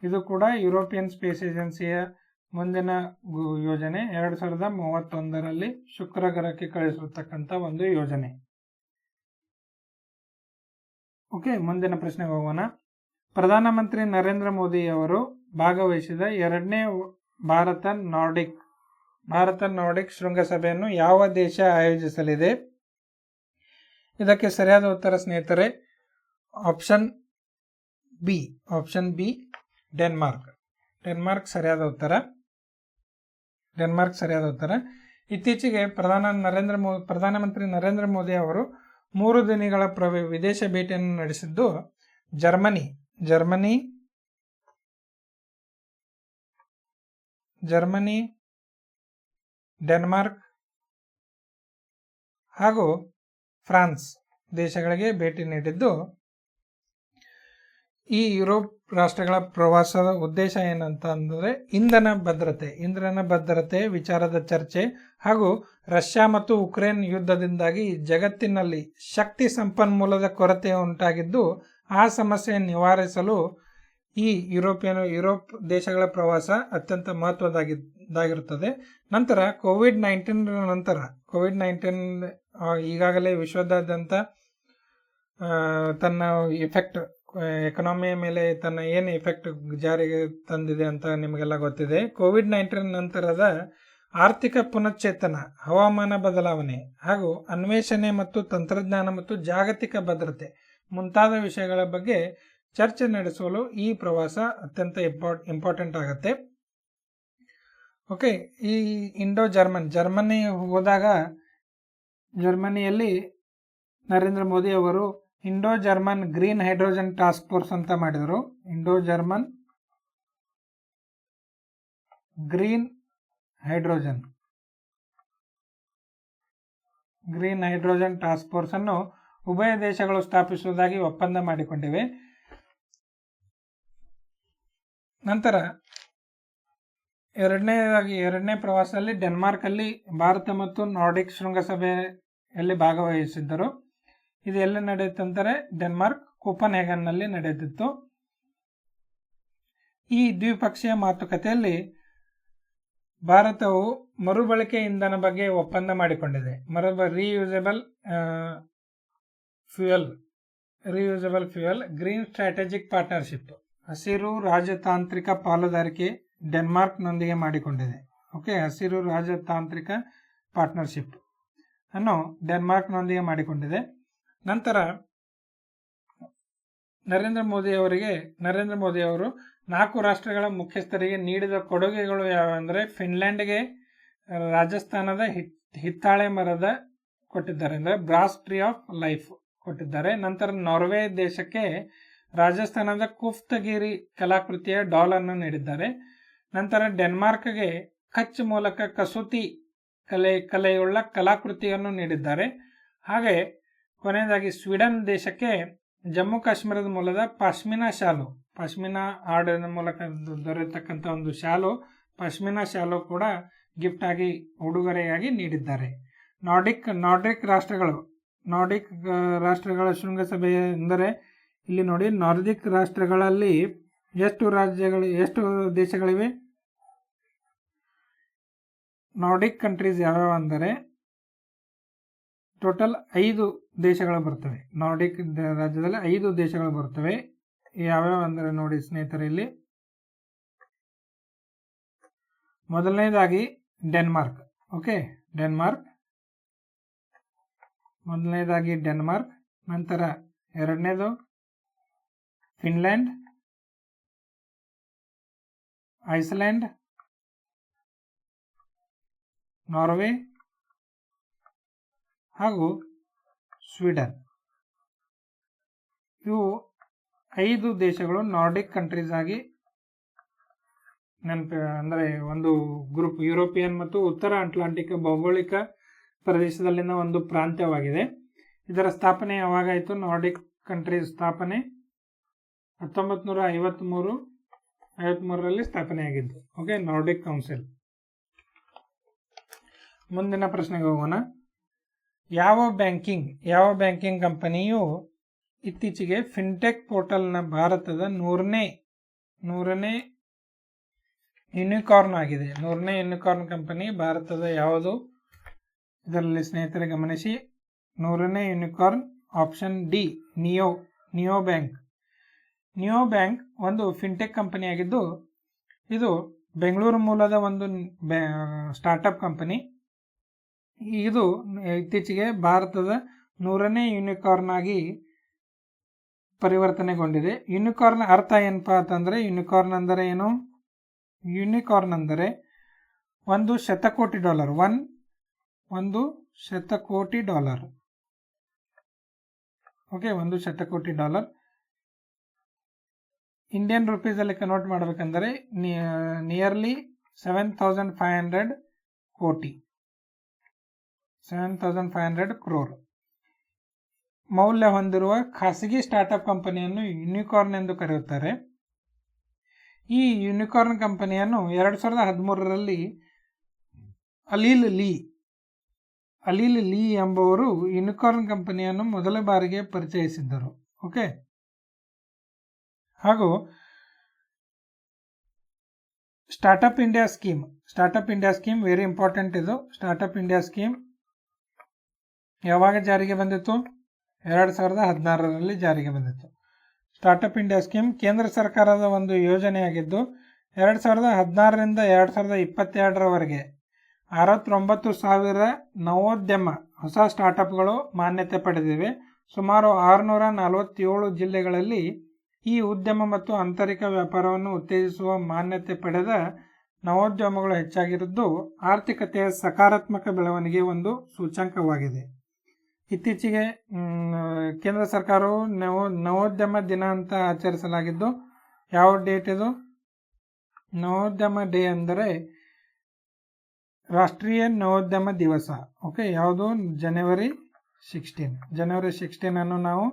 ಇದು ಕೂಡ ಯುರೋಪಿಯನ್ ಸ್ಪೇಸ್ ಏಜೆನ್ಸಿಯ ಮುಂದಿನ ಯೋಜನೆ 2031ರಲ್ಲಿ ಶುಕ್ರ ಗ್ರಹಕ್ಕೆ ಕಳಿಸಿರತಕ್ಕಂಥ ಒಂದು ಯೋಜನೆ. ಓಕೆ, ಮುಂದಿನ ಪ್ರಶ್ನೆಗೆ ಹೋಗೋಣ. ಪ್ರಧಾನಮಂತ್ರಿ ನರೇಂದ್ರ ಮೋದಿ ಅವರು ಭಾಗವಹಿಸಿದ 2ನೇ ಭಾರತ ನಾರ್ಡಿಕ್ ಶೃಂಗಸಭೆಯನ್ನು ಯಾವ ದೇಶ ಆಯೋಜಿಸಲಿದೆ? ಇದಕ್ಕೆ ಸರಿಯಾದ ಉತ್ತರ ಸ್ನೇಹಿತರೆ ಆಪ್ಷನ್ ಬಿ ಡೆನ್ಮಾರ್ಕ್ ಸರಿಯಾದ ಉತ್ತರ. ಇತ್ತೀಚೆಗೆ ಪ್ರಧಾನಮಂತ್ರಿ ನರೇಂದ್ರ ಮೋದಿ ಅವರು 3 ದಿನಗಳ ವಿದೇಶ ಭೇಟಿಯನ್ನು ನಡೆಸಿದ್ದು ಜರ್ಮನಿ, ಡೆನ್ಮಾರ್ಕ್ ಹಾಗೂ ಫ್ರಾನ್ಸ್ ದೇಶಗಳಿಗೆ ಭೇಟಿ ನೀಡಿದ್ದು. ಈ ಯುರೋಪ್ ರಾಷ್ಟ್ರಗಳ ಪ್ರವಾಸದ ಉದ್ದೇಶ ಏನಂತ ಅಂದರೆ ಇಂಧನ ಭದ್ರತೆ ವಿಚಾರದ ಚರ್ಚೆ ಹಾಗೂ ರಷ್ಯಾ ಮತ್ತು ಉಕ್ರೇನ್ ಯುದ್ಧದಿಂದಾಗಿ ಜಗತ್ತಿನಲ್ಲಿ ಶಕ್ತಿ ಸಂಪನ್ಮೂಲದ ಕೊರತೆ ಉಂಟಾಗಿದ್ದು ಆ ಸಮಸ್ಯೆ ನಿವಾರಿಸಲು ಈ ಯುರೋಪ್ ದೇಶಗಳ ಪ್ರವಾಸ ಅತ್ಯಂತ ಮಹತ್ವದಾಗಿರುತ್ತದೆ. ನಂತರ ಕೋವಿಡ್-19 ಈಗಾಗಲೇ ವಿಶ್ವದಾದ್ಯಂತ ತನ್ನ ಎಫೆಕ್ಟ್ ಎಕನಾಮಿಯ ಮೇಲೆ ತನ್ನ ಏನು ಎಫೆಕ್ಟ್ ಜಾರಿಗೆ ತಂದಿದೆ ಅಂತ ನಿಮಗೆಲ್ಲ ಗೊತ್ತಿದೆ. ಕೋವಿಡ್-19 ನಂತರದ ಆರ್ಥಿಕ ಪುನಶ್ಚೇತನ, ಹವಾಮಾನ ಬದಲಾವಣೆ ಹಾಗೂ ಅನ್ವೇಷಣೆ ಮತ್ತು ತಂತ್ರಜ್ಞಾನ ಮತ್ತು ಜಾಗತಿಕ ಭದ್ರತೆ ಮುಂತಾದ ವಿಷಯಗಳ ಬಗ್ಗೆ ಚರ್ಚೆ ನಡೆಸಲು ಈ ಪ್ರವಾಸ ಅತ್ಯಂತ ಇಂಪಾರ್ಟೆಂಟ್ ಆಗುತ್ತೆ. ಓಕೆ, ಈ ಜರ್ಮನಿ ಹೋದಾಗ ಜರ್ಮನಿಯಲ್ಲಿ ನರೇಂದ್ರ ಮೋದಿ ಅವರು Indo German green hydrogen task force ಅಂತ ಮಾಡಿದರು. Indo German green hydrogen task force ಅನ್ನು ಉಭಯ ದೇಶಗಳು ಸ್ಥಾಪಿಸುವುದಾಗಿ ಒಪ್ಪಂದ ಮಾಡಿಕೊಂಡಿವೆ. ನಂತರ ಎರಡನೇ ಪ್ರವಾಸದಲ್ಲಿ ಡೆನ್ಮಾರ್ಕ್ ಅಲ್ಲಿ ಭಾರತ ಮತ್ತು ನಾರ್ಡಿಕ್ ಶೃಂಗಸಭೆಯಲ್ಲಿ ಭಾಗವಹಿಸಿದ್ದರು. ಇದು ಎಲ್ಲಿ ನಡೆಯುತ್ತಂದರೆ ಡೆನ್ಮಾರ್ಕ್ ಕೋಪನ್ಹ್ಯಾಗನ್ ನಲ್ಲಿ ನಡೆದಿತ್ತು. ಈ ದ್ವಿಪಕ್ಷೀಯ ಮಾತುಕತೆಯಲ್ಲಿ ಭಾರತವು ಮರುಬಳಕೆ ಇಂಧನ ಬಗ್ಗೆ ಒಪ್ಪಂದ ಮಾಡಿಕೊಂಡಿದೆ. Reusable fuel, green strategic partnership, ಹಸಿರು ರಾಜತಾಂತ್ರಿಕ ಪಾಲುದಾರಿಕೆ ಡೆನ್ಮಾರ್ಕ್ ನೊಂದಿಗೆ ಮಾಡಿಕೊಂಡಿದೆ. ಓಕೆ, ಹಸಿರು ರಾಜತಾಂತ್ರಿಕ ಪಾರ್ಟ್ನರ್ಶಿಪ್ ಅನ್ನು ಡೆನ್ಮಾರ್ಕ್ ನೊಂದಿಗೆ ಮಾಡಿಕೊಂಡಿದೆ. ನಂತರ ನರೇಂದ್ರ ಮೋದಿ ಅವರು 4 ರಾಷ್ಟ್ರಗಳ ಮುಖ್ಯಸ್ಥರಿಗೆ ನೀಡಿದ ಕೊಡುಗೆಗಳು ಯಾವೆಂದರೆ ಫಿನ್ಲ್ಯಾಂಡ್ಗೆ ರಾಜಸ್ಥಾನದ ಹಿತ್ತಾಳೆ ಮರದ ಕೊಟ್ಟಿದ್ದಾರೆ, ಅಂದರೆ ಬ್ರಾಸ್ ಟ್ರೀ ಆಫ್ ಲೈಫ್ ಕೊಟ್ಟಿದ್ದಾರೆ. ನಂತರ ನಾರ್ವೆ ದೇಶಕ್ಕೆ ರಾಜಸ್ಥಾನದ ಕುಫ್ತಗಿರಿ ಕಲಾಕೃತಿಯ ಡಾಲ್ ಅನ್ನು ನೀಡಿದ್ದಾರೆ. ನಂತರ ಡೆನ್ಮಾರ್ಕ್ಗೆ ಕಚ್ ಮೂಲಕ ಕಸೂತಿ ಕಲೆಯುಳ್ಳ ಕಲಾಕೃತಿಯನ್ನು ನೀಡಿದ್ದಾರೆ. ಹಾಗೆ ಕೊನೆಯದಾಗಿ ಸ್ವೀಡನ್ ದೇಶಕ್ಕೆ ಜಮ್ಮು ಕಾಶ್ಮೀರದ ಮೂಲದ ಪಶ್ಮಿನಾ ಆಡಿನ ಮೂಲಕ ದೊರೆತಕ್ಕಂಥ ಒಂದು ಶಾಲು, ಪಶ್ಮಿನಾ ಶಾಲು ಕೂಡ ಗಿಫ್ಟ್ ಆಗಿ ಉಡುಗೊರೆಯಾಗಿ ನೀಡಿದ್ದಾರೆ. ನಾರ್ಡಿಕ್ ರಾಷ್ಟ್ರಗಳ ಶೃಂಗಸಭೆ ಎಂದರೆ ಇಲ್ಲಿ ನೋಡಿ, ನಾರ್ಡಿಕ್ ರಾಷ್ಟ್ರಗಳಲ್ಲಿ ಎಷ್ಟು ದೇಶಗಳಿವೆ? ನಾರ್ಡಿಕ್ ಕಂಟ್ರೀಸ್ ಯಾವ್ಯಾವ ಅಂದರೆ ಟೋಟಲ್ 5 ದೇಶಗಳು ಬರ್ತವೆ. ನಾರ್ಡಿಕ್ ರಾಜ್ಯದಲ್ಲಿ 5 ದೇಶಗಳು ಬರ್ತವೆ. ಯಾವ್ಯಾವ ಅಂದರೆ ನೋಡಿ ಸ್ನೇಹಿತರೆ, ಇಲ್ಲಿ ಮೊದಲನೇದಾಗಿ ಡೆನ್ಮಾರ್ಕ್. ಓಕೆ, ಮೊದಲನೇದಾಗಿ ಡೆನ್ಮಾರ್ಕ್. ನಂತರ ಎರಡನೇದು ಫಿನ್ಲ್ಯಾಂಡ್, ಐಸ್ಲ್ಯಾಂಡ್, ನಾರ್ವೆ ಹಾಗೂ ಸ್ವೀಡನ್. ಇವು 5 ದೇಶಗಳು ನಾರ್ಡಿಕ್ ಕಂಟ್ರೀಸ್ ಆಗಿ ಅಂದರೆ ಒಂದು ಗ್ರೂಪ್, ಯುರೋಪಿಯನ್ ಮತ್ತು ಉತ್ತರ ಅಟ್ಲಾಂಟಿಕ್ ಭೌಗೋಳಿಕ ಪ್ರದೇಶದಲ್ಲಿನ ಒಂದು ಪ್ರಾಂತ್ಯವಾಗಿದೆ. ಇದರ ಸ್ಥಾಪನೆ ಯಾವಾಗಾಯಿತು? ನಾರ್ಡಿಕ್ ಕಂಟ್ರೀಸ್ ಸ್ಥಾಪನೆ 1953ರಲ್ಲಿ ಸ್ಥಾಪನೆಯಾಗಿದ್ದು. Okay, Nordic council. ಮುಂದಿನ ಪ್ರಶ್ನೆಗೆ ಹೋಗೋಣ. ಯಾವ ಬ್ಯಾಂಕಿಂಗ್ ಕಂಪನಿಯು ಇತ್ತೀಚೆಗೆ ಫಿನ್ಟೆಕ್ ಪೋರ್ಟಲ್ನ ಭಾರತದ 100ನೇ ಯೂನಿಕಾರ್ನ್ ಆಗಿದೆ? 100ನೇ ಯೂನಿಕಾರ್ನ್ ಕಂಪನಿ ಭಾರತದ ಯಾವುದು? ಇದರಲ್ಲಿ ಸ್ನೇಹಿತರೆ ಗಮನಿಸಿ, 100ನೇ unicorn option D, neo bank ಒಂದು ಫಿನ್ಟೆಕ್ ಕಂಪನಿಯಾಗಿದ್ದು, ಇದು ಬೆಂಗಳೂರು ಮೂಲದ ಒಂದು ಸ್ಟಾರ್ಟಪ್ ಕಂಪನಿ. ಇದು ಇತ್ತೀಚೆಗೆ ಭಾರತದ 100ನೇ ಯೂನಿಕಾರ್ನ್ ಆಗಿ ಪರಿವರ್ತನೆಗೊಂಡಿದೆ. ಯೂನಿಕಾರ್ನ್ ಅರ್ಥ ಏನಪ್ಪಾ ಅಂತಂದ್ರೆ, ಯೂನಿಕಾರ್ನ್ ಅಂದರೆ ಏನು? ಯೂನಿಕಾರ್ನ್ ಅಂದರೆ $1 ಶತಕೋಟಿ, $1 ಶತಕೋಟಿ. ಓಕೆ, $1 ಶತಕೋಟಿ. ಇಂಡಿಯನ್ ರುಪೀಸ್ ಅಲ್ಲಿ ಕನ್ವರ್ಟ್ ಮಾಡಬೇಕಂದ್ರೆ ನಿಯರ್ಲಿ 7,500 ಕೋಟಿ, 7,500 crore ಮೌಲ್ಯ ಹೊಂದಿರುವ ಖಾಸಗಿ ಸ್ಟಾರ್ಟ್ಅಪ್ ಕಂಪನಿಯನ್ನು ಯೂನಿಕಾರ್ನ್ ಎಂದು ಕರೆಯುತ್ತಾರೆ. ಈ ಯೂನಿಕಾರ್ನ್ ಕಂಪನಿಯನ್ನು 2013ರಲ್ಲಿ ಅಲೀಲ್ ಲೀ ಎಂಬುವರು ಯೂನಿಕಾರ್ನ್ ಕಂಪನಿಯನ್ನು ಮೊದಲ ಬಾರಿಗೆ ಪರಿಚಯಿಸಿದ್ದರು. ಓಕೆ, ಹಾಗೂ startup India scheme very important. ಇದು ಸ್ಟಾರ್ಟ್ಅಪ್ ಇಂಡಿಯಾ ಸ್ಕೀಮ್ ಯಾವಾಗ ಜಾರಿಗೆ ಬಂದಿತ್ತು? 2016ರಲ್ಲಿ ಜಾರಿಗೆ ಬಂದಿತ್ತು. ಸ್ಟಾರ್ಟ್ಅಪ್ ಇಂಡಿಯಾ ಸ್ಕೀಮ್ ಕೇಂದ್ರ ಸರ್ಕಾರದ ಒಂದು ಯೋಜನೆಯಾಗಿದ್ದು 2016ರಿಂದ 2022ರವರೆಗೆ 69,000 ನವೋದ್ಯಮ ಹೊಸ ಸ್ಟಾರ್ಟ್ಅಪ್ಗಳು ಮಾನ್ಯತೆ ಪಡೆದಿವೆ. ಸುಮಾರು 647 ಜಿಲ್ಲೆಗಳಲ್ಲಿ ಈ ಉದ್ಯಮ ಮತ್ತು ಆಂತರಿಕ ವ್ಯಾಪಾರವನ್ನು ಉತ್ತೇಜಿಸುವ ಮಾನ್ಯತೆ ಪಡೆದ ನವೋದ್ಯಮಗಳು ಹೆಚ್ಚಾಗಿರುವುದು ಆರ್ಥಿಕತೆಯ ಸಕಾರಾತ್ಮಕ ಬೆಳವಣಿಗೆ ಒಂದು ಸೂಚ್ಯಂಕವಾಗಿದೆ. ಇತ್ತೀಚೆಗೆ ಕೇಂದ್ರ ಸರ್ಕಾರವು ನವೋದ್ಯಮ ದಿನ ಅಂತ ಆಚರಿಸಲಾಗಿದ್ದು, ಯಾವ ಡೇಟ್ ಇದು? ನವೋದ್ಯಮ ಡೇ ಅಂದರೆ ರಾಷ್ಟ್ರೀಯ ನವೋದ್ಯಮ ದಿವಸ. ಓಕೆ, ಯಾವುದು? ಜನವರಿ 16 ಅನ್ನು ನಾವು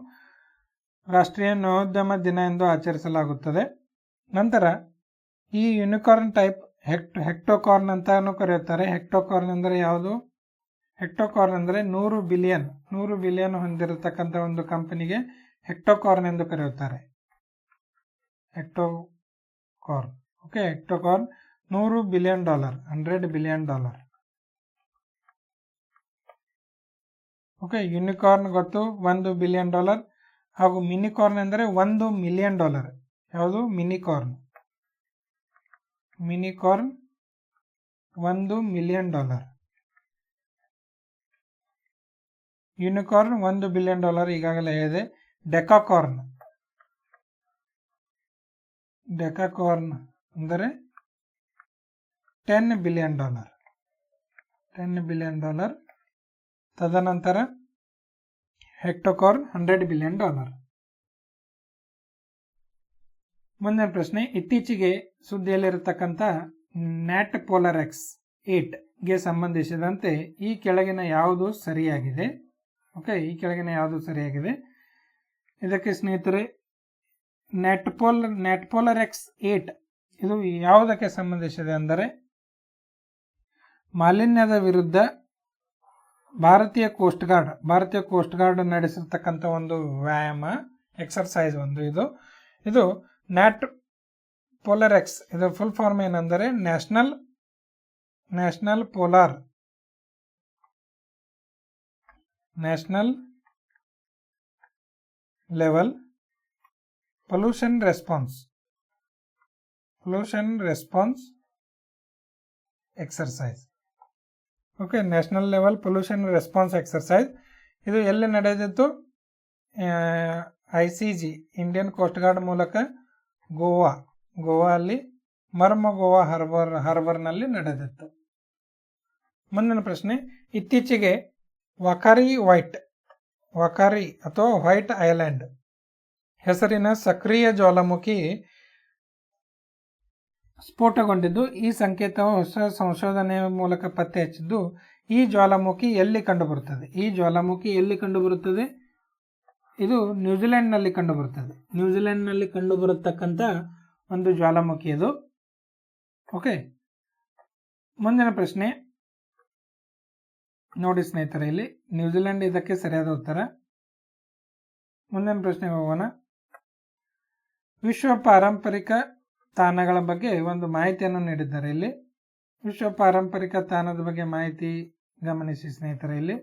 ರಾಷ್ಟ್ರೀಯ ನವೋದ್ಯಮ ದಿನ ಎಂದು ಆಚರಿಸಲಾಗುತ್ತದೆ. ನಂತರ ಈ ಯೂನಿಕಾರ್ನ್ ಟೈಪ್ ಹೆಕ್ಟೋಕಾರ್ನ್ ಅಂತಾನು ಕರೆಯುತ್ತಾರೆ. ಹೆಕ್ಟೋಕಾರ್ನ್ ಅಂದರೆ ಯಾವುದು? ಹೆಕ್ಟೋಕಾರ್ನ್ ಅಂದರೆ 100 ಬಿಲಿಯನ್ ಹೊಂದಿರತಕ್ಕಂಥ ಒಂದು ಕಂಪನಿಗೆ ಹೆಕ್ಟೋಕಾರ್ನ್ ಎಂದು ಕರೆಯುತ್ತಾರೆ. Hectocorn. Okay, hectocorn $100 billion, $100 billion. Okay, unicorn ಗೊತ್ತು, $1 ಬಿಲಿಯನ್. ಹಾಗೂ ಮಿನಿಕಾರ್ನ್ ಅಂದರೆ $1 ಮಿಲಿಯನ್. ಯಾವುದು? ಮಿನಿಕಾರ್ನ್ $1 ಮಿಲಿಯನ್. ಯೂನಿಕಾರ್ನ್ $1 ಬಿಲಿಯನ್ ಈಗಾಗಲೇ ಇದೆ. ಡೆಕಾಕಾರ್ನ್ ಅಂದರೆ $10 ಬಿಲಿಯನ್. $10 ಬಿಲಿಯನ್. ತದನಂತರ ಹೆಕ್ಟೋಕಾರ್ನ್ $100 ಬಿಲಿಯನ್. ಮುಂದಿನ ಪ್ರಶ್ನೆ, ಇತ್ತೀಚೆಗೆ ಸುದ್ದಿಯಲ್ಲಿರತಕ್ಕಂಥ ನ್ಯಾಟ್ ಪೋಲಾರ್ ಎಕ್ಸ್ 8ಗೆ ಸಂಬಂಧಿಸಿದಂತೆ ಈ ಕೆಳಗಿನ ಯಾವುದು ಸರಿಯಾಗಿದೆ? ಓಕೆ, ಈ ಕೆಳಗಿನ ಯಾವುದು ಸರಿಯಾಗಿದೆ? ಇದಕ್ಕೆ ಸ್ನೇಹಿತರೆ ನ್ಯಾಟ್ ಪೋಲಾರ್ ಎಕ್ಸ್ 8 ಇದು ಯಾವುದಕ್ಕೆ ಸಂಬಂಧಿಸಿದೆ ಅಂದರೆ ಮಾಲಿನ್ಯದ ವಿರುದ್ಧ ಭಾರತೀಯ ಕೋಸ್ಟ್ ಗಾರ್ಡ್ ನಡೆಸಿರ್ತಕ್ಕಂಥ ಒಂದು ವ್ಯಾಯಾಮ, ಎಕ್ಸರ್ಸೈಸ್ ಇದು ನ್ಯಾಟ್ ಪೋಲಾರ್ ಎಕ್ಸ್. ಇದು ಫುಲ್ ಫಾರ್ಮ್ ಏನಂದರೆ national level pollution response exercise. Okay, national level pollution response exercise. ಇದು ಎಲ್ಲಿ ನಡೆದಿತ್ತು? ICG ಇಂಡಿಯನ್ ಕೋಸ್ಟ್ ಗಾರ್ಡ್ ಮೂಲಕ ಗೋವಾ ಅಲ್ಲಿ ಗೋವಾ ಹಾರ್ಬರ್ನಲ್ಲಿ ನಡೆದಿತ್ತು. ಮುಂದಿನ ಪ್ರಶ್ನೆ, ಇತ್ತೀಚೆಗೆ ವಕಾರಿ ಅಥವಾ ವೈಟ್ ಐಲ್ಯಾಂಡ್ ಹೆಸರಿನ ಸಕ್ರಿಯ ಜ್ವಾಲಾಮುಖಿ ಸ್ಫೋಟಗೊಂಡಿದ್ದು, ಈ ಸಂಕೇತವು ಹೊಸ ಸಂಶೋಧನೆಯ ಮೂಲಕ ಪತ್ತೆ ಹಚ್ಚಿದ್ದು ಈ ಜ್ವಾಲಾಮುಖಿ ಎಲ್ಲಿ ಕಂಡುಬರುತ್ತದೆ? ಇದು ನ್ಯೂಜಿಲೆಂಡ್ನಲ್ಲಿ ಕಂಡುಬರತಕ್ಕಂಥ ಒಂದು ಜ್ವಾಲಾಮುಖಿ ಇದು. ಓಕೆ, ಮುಂದಿನ ಪ್ರಶ್ನೆ ನೋಡಿ ಸ್ನೇಹಿತರೆ, ಇಲ್ಲಿ ನ್ಯೂಜಿಲೆಂಡ್ ಇದಕ್ಕೆ ಸರಿಯಾದ ಉತ್ತರ. ಮುಂದಿನ ಪ್ರಶ್ನೆ ಹೋಗೋಣ. ವಿಶ್ವ ಪಾರಂಪರಿಕ ತಾಣಗಳ ಬಗ್ಗೆ ಒಂದು ಮಾಹಿತಿಯನ್ನು ನೀಡಿದ್ದಾರೆ. ಇಲ್ಲಿ ವಿಶ್ವ ಪಾರಂಪರಿಕ ತಾಣದ ಬಗ್ಗೆ ಮಾಹಿತಿ ಗಮನಿಸಿ ಸ್ನೇಹಿತರೆ. ಇಲ್ಲಿ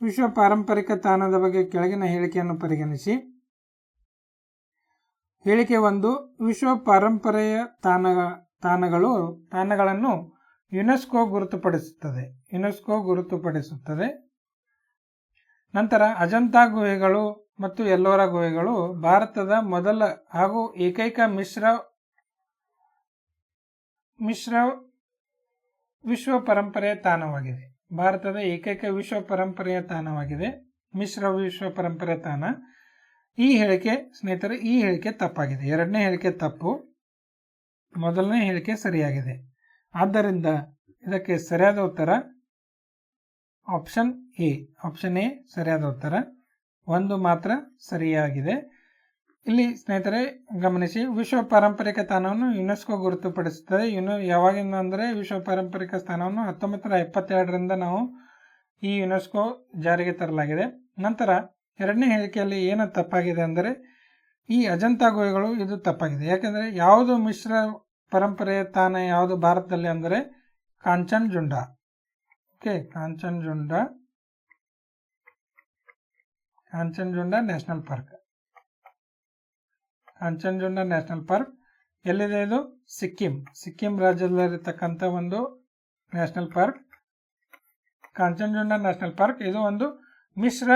ವಿಶ್ವ ಪಾರಂಪರಿಕ ತಾಣದ ಬಗ್ಗೆ ಕೆಳಗಿನ ಹೇಳಿಕೆಯನ್ನು ಪರಿಗಣಿಸಿ. ಹೇಳಿಕೆ 1, ವಿಶ್ವ ಪಾರಂಪರೆಯ ತಾಣಗಳನ್ನು ಯುನೆಸ್ಕೋ ಗುರುತುಪಡಿಸುತ್ತದೆ. ನಂತರ ಅಜಂತಾ ಗುಹೆಗಳು ಮತ್ತು ಎಲ್ಲೋರಾ ಗುಹೆಗಳು ಭಾರತದ ಮೊದಲ ಹಾಗೂ ಏಕೈಕ ಮಿಶ್ರ ವಿಶ್ವ ಪರಂಪರೆಯ ತಾಣವಾಗಿದೆ. ಮಿಶ್ರ ವಿಶ್ವ ಪರಂಪರೆಯ ತಾಣ. ಈ ಹೇಳಿಕೆ ಸ್ನೇಹಿತರೆ, ಈ ಹೇಳಿಕೆ ತಪ್ಪಾಗಿದೆ. ಎರಡನೇ ಹೇಳಿಕೆ ತಪ್ಪು, ಮೊದಲನೇ ಹೇಳಿಕೆ ಸರಿಯಾಗಿದೆ. ಆದ್ದರಿಂದ ಇದಕ್ಕೆ ಸರಿಯಾದ ಉತ್ತರ ಆಪ್ಷನ್ ಎ ಸರಿಯಾದ ಉತ್ತರ. ಒಂದು ಮಾತ್ರ ಸರಿಯಾಗಿದೆ. ಇಲ್ಲಿ ಸ್ನೇಹಿತರೆ ಗಮನಿಸಿ, ವಿಶ್ವ ಪಾರಂಪರಿಕ ತಾಣವನ್ನು ಯುನೆಸ್ಕೋ ಗುರುತುಪಡಿಸುತ್ತದೆ. ಯಾವಾಗಿಂದ ಅಂದರೆ ವಿಶ್ವ ಪಾರಂಪರಿಕ ಸ್ಥಾನವನ್ನು 1972ರಿಂದ ನಾವು ಈ ಯುನೆಸ್ಕೋ ಜಾರಿಗೆ ತರಲಾಗಿದೆ. ನಂತರ ಎರಡನೇ ಹೇಳಿಕೆಯಲ್ಲಿ ಏನು ತಪ್ಪಾಗಿದೆ ಅಂದರೆ ಈ ಅಜಂತಾ ಗುಹೆಗಳು, ಇದು ತಪ್ಪಾಗಿದೆ. ಯಾಕೆಂದರೆ ಯಾವುದು ಮಿಶ್ರ ಪರಂಪರೆಯ ತಾಣ ಯಾವುದು ಭಾರತದಲ್ಲಿ ಅಂದರೆ ಕಾಂಚನಜುಂಡ. ಓಕೆ, ಕಾಂಚನಜುಂಡ ನ್ಯಾಷನಲ್ ಪಾರ್ಕ್ ಎಲ್ಲಿದೆ? ಇದು ಸಿಕ್ಕಿಂ ರಾಜ್ಯದಲ್ಲಿರತಕ್ಕಂಥ ಒಂದು ನ್ಯಾಷನಲ್ ಪಾರ್ಕ್, ಕಾಂಚನಜುಂಡ ನ್ಯಾಷನಲ್ ಪಾರ್ಕ್. ಇದು ಒಂದು ಮಿಶ್ರ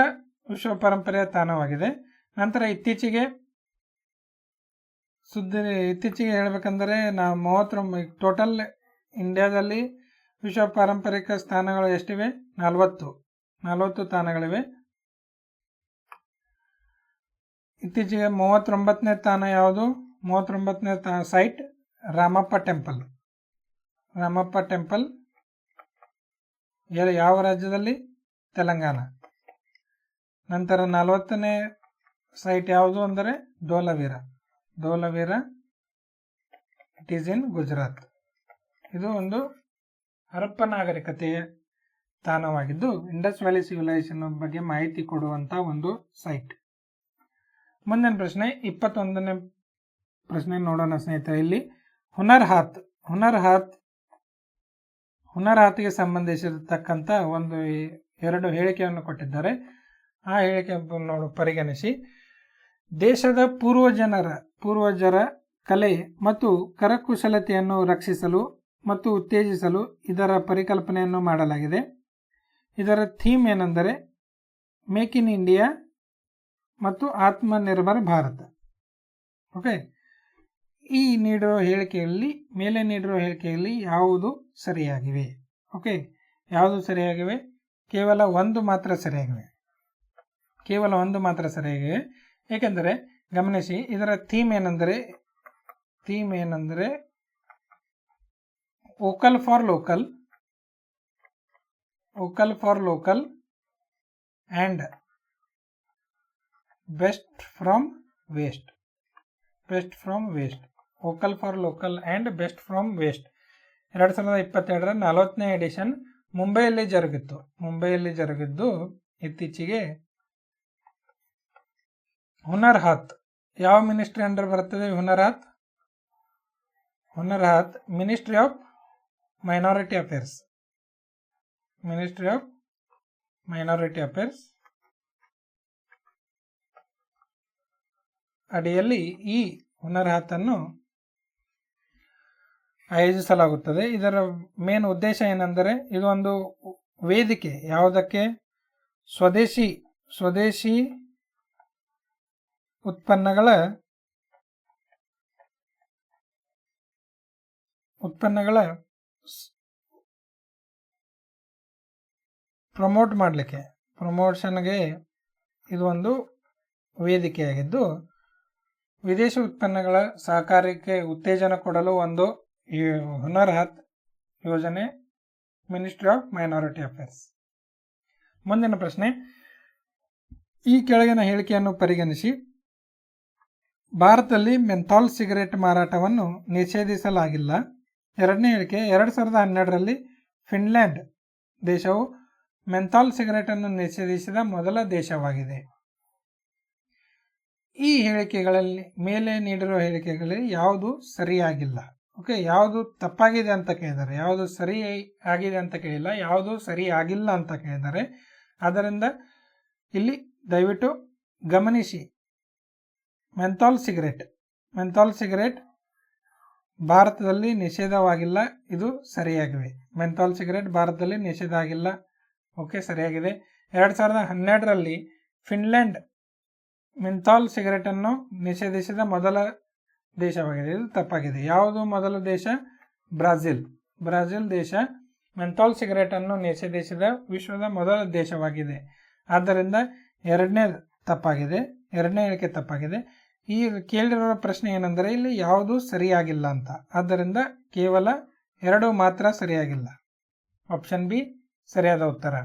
ವಿಶ್ವ ಪರಂಪರೆಯ ತಾಣವಾಗಿದೆ. ನಂತರ ಇತ್ತೀಚೆಗೆ ಹೇಳ್ಬೇಕಂದ್ರೆ ನಾವು 39 ಟೋಟಲ್ ಇಂಡಿಯಾದಲ್ಲಿ ವಿಶ್ವ ಪಾರಂಪರಿಕ ಸ್ಥಾನಗಳು ಎಷ್ಟಿವೆ? 40 ತಾಣಗಳಿವೆ. ಇತ್ತೀಚೆಗೆ 39ನೇ ತಾಣ ಯಾವುದು? 39ನೇ ಸೈಟ್ ರಾಮಪ್ಪ ಟೆಂಪಲ್ ಯಾವ ರಾಜ್ಯದಲ್ಲಿ? ತೆಲಂಗಾಣ. ನಂತರ 40ನೇ ಸೈಟ್ ಯಾವುದು ಅಂದರೆ ಧೋಲವೀರ, ಇಟ್ ಈಸ್ ಇನ್ ಗುಜರಾತ್. ಇದು ಒಂದು ಹರಪ್ಪ ನಾಗರಿಕತೆಯ ತಾಣವಾಗಿದ್ದು ಇಂಡಸ್ ವ್ಯಾಲಿ ಸಿವಿಲೈಸೇಷನ್ ಬಗ್ಗೆ ಮಾಹಿತಿ ಕೊಡುವಂತ ಒಂದು ಸೈಟ್. ಮುಂದಿನ ಪ್ರಶ್ನೆ 21ನೇ ಪ್ರಶ್ನೆ ನೋಡೋಣ ಸ್ನೇಹಿತರೆ. ಇಲ್ಲಿ ಹುನರ್ ಹಾತ್ಗೆ ಸಂಬಂಧಿಸಿರತಕ್ಕಂಥ ಎರಡು ಹೇಳಿಕೆಯನ್ನು ಕೊಟ್ಟಿದ್ದಾರೆ. ಆ ಹೇಳಿಕೆ ಪರಿಗಣಿಸಿ. ದೇಶದ ಪೂರ್ವಜರ ಕಲೆ ಮತ್ತು ಕರಕುಶಲತೆಯನ್ನು ರಕ್ಷಿಸಲು ಮತ್ತು ಉತ್ತೇಜಿಸಲು ಇದರ ಪರಿಕಲ್ಪನೆಯನ್ನು ಮಾಡಲಾಗಿದೆ. ಇದರ ಥೀಮ್ ಏನೆಂದರೆ ಮೇಕ್ ಇನ್ ಇಂಡಿಯಾ ಮತ್ತು ಆತ್ಮನಿರ್ಭರ ಭಾರತ. ಓಕೆ, ಮೇಲೆ ನೀಡಿರುವ ಹೇಳಿಕೆಯಲ್ಲಿ ಯಾವುದು ಸರಿಯಾಗಿವೆ? ಓಕೆ, ಯಾವುದು ಸರಿಯಾಗಿವೆ? ಕೇವಲ ಒಂದು ಮಾತ್ರ ಸರಿಯಾಗಿವೆ. ಏಕೆಂದರೆ ಗಮನಿಸಿ, ಇದರ ಥೀಮ್ ಏನಂದರೆ vocal for local and best from waste. Vocal for local and best from waste 2022ರ 40ನೇ ಎಡಿಷನ್ ಮುಂಬೈಯಲ್ಲಿ ಜರುಗಿದ್ದು ಇತ್ತೀಚೆಗೆ ಹುನರ್ ಹಾತ್ ಯಾವ ಮಿನಿಸ್ಟ್ರಿ ಅಂಡರ್ ಬರ್ತದೆ? Hunar Haat ministry of minority affairs ಅಡಿಯಲ್ಲಿ ಈ ಹುನರ್ ಹಾತ್ ಅನ್ನು ಆಯೋಜಿಸಲಾಗುತ್ತದೆ. ಇದರ ಮೇನ್ ಉದ್ದೇಶ ಏನೆಂದರೆ, ಇದು ಒಂದು ವೇದಿಕೆ. ಯಾವುದಕ್ಕೆ? ಸ್ವದೇಶಿ ಉತ್ಪನ್ನಗಳ ಪ್ರಮೋಷನ್ಗೆ ಇದು ಒಂದು ವೇದಿಕೆಯಾಗಿದ್ದು, ವಿದೇಶಿ ಉತ್ಪನ್ನಗಳ ಸಹಕಾರಕ್ಕೆ ಉತ್ತೇಜನ ಕೊಡಲು ಒಂದು ಹುನರ್ ಹಾತ್ ಯೋಜನೆ ಮಿನಿಸ್ಟ್ರಿ ಆಫ್ ಮೈನಾರಿಟಿ ಅಫೇರ್ಸ್. ಮುಂದಿನ ಪ್ರಶ್ನೆ, ಈ ಕೆಳಗಿನ ಹೇಳಿಕೆಯನ್ನು ಪರಿಗಣಿಸಿ. ಭಾರತದಲ್ಲಿ ಮೆಂಥಾಲ್ ಸಿಗರೆಟ್ ಮಾರಾಟವನ್ನು ನಿಷೇಧಿಸಲಾಗಿಲ್ಲ. ಎರಡನೇ ಹೇಳಿಕೆ, 2012ರಲ್ಲಿ ಫಿನ್ಲ್ಯಾಂಡ್ ದೇಶವು ಮೆಂಥಾಲ್ ಸಿಗರೆಟ್ ಅನ್ನು ನಿಷೇಧಿಸಿದ ಮೊದಲ ದೇಶವಾಗಿದೆ. ಈ ಹೇಳಿಕೆಗಳಲ್ಲಿ ಮೇಲೆ ನೀಡಿರುವ ಹೇಳಿಕೆಗಳಲ್ಲಿ ಯಾವುದು ಸರಿಯಾಗಿಲ್ಲ? ಓಕೆ, ಯಾವುದು ತಪ್ಪಾಗಿದೆ ಅಂತ ಕೇಳಿದ್ದಾರೆ, ಯಾವುದು ಸರಿ ಆಗಿದೆ ಅಂತ ಕೇಳಿಲ್ಲ, ಯಾವುದು ಸರಿ ಆಗಿಲ್ಲ ಅಂತ ಕೇಳಿದ್ದಾರೆ. ಆದ್ದರಿಂದ ಇಲ್ಲಿ ದಯವಿಟ್ಟು ಗಮನಿಸಿ. ಮೆಂಥಾಲ್ ಸಿಗರೆಟ್ ಭಾರತದಲ್ಲಿ ನಿಷೇಧವಾಗಿಲ್ಲ, ಇದು ಸರಿಯಾಗಿವೆ. ಮೆಂಥಾಲ್ ಸಿಗರೆಟ್ ಭಾರತದಲ್ಲಿ ನಿಷೇಧ ಆಗಿಲ್ಲ. ಓಕೆ, ಸರಿಯಾಗಿದೆ. 2012ರಲ್ಲಿ ಫಿನ್ಲ್ಯಾಂಡ್ ಮೆಂಥಾಲ್ ಸಿಗರೆಟ್ ಅನ್ನು ನಿಷೇಧಿಸಿದ ಮೊದಲ ದೇಶವಾಗಿದೆ, ಇದು ತಪ್ಪಾಗಿದೆ. ಯಾವುದು ಮೊದಲ ದೇಶ? ಬ್ರಾಜಿಲ್ ದೇಶ ಮೆಂಥಾಲ್ ಸಿಗರೆಟ್ ಅನ್ನು ನಿಷೇಧಿಸಿದ ವಿಶ್ವದ ಮೊದಲ ದೇಶವಾಗಿದೆ. ಆದ್ದರಿಂದ ಎರಡನೇ ಹೇಳಿಕೆ ತಪ್ಪಾಗಿದೆ. ಈ ಕೇಳಿರುವ ಪ್ರಶ್ನೆ ಏನೆಂದರೆ, ಇಲ್ಲಿ ಯಾವುದು ಸರಿಯಾಗಿಲ್ಲ ಅಂತ. ಆದ್ದರಿಂದ ಕೇವಲ 2 ಮಾತ್ರ ಸರಿಯಾಗಿಲ್ಲ. ಆಪ್ಷನ್ ಬಿ ಸರಿಯಾದ ಉತ್ತರ.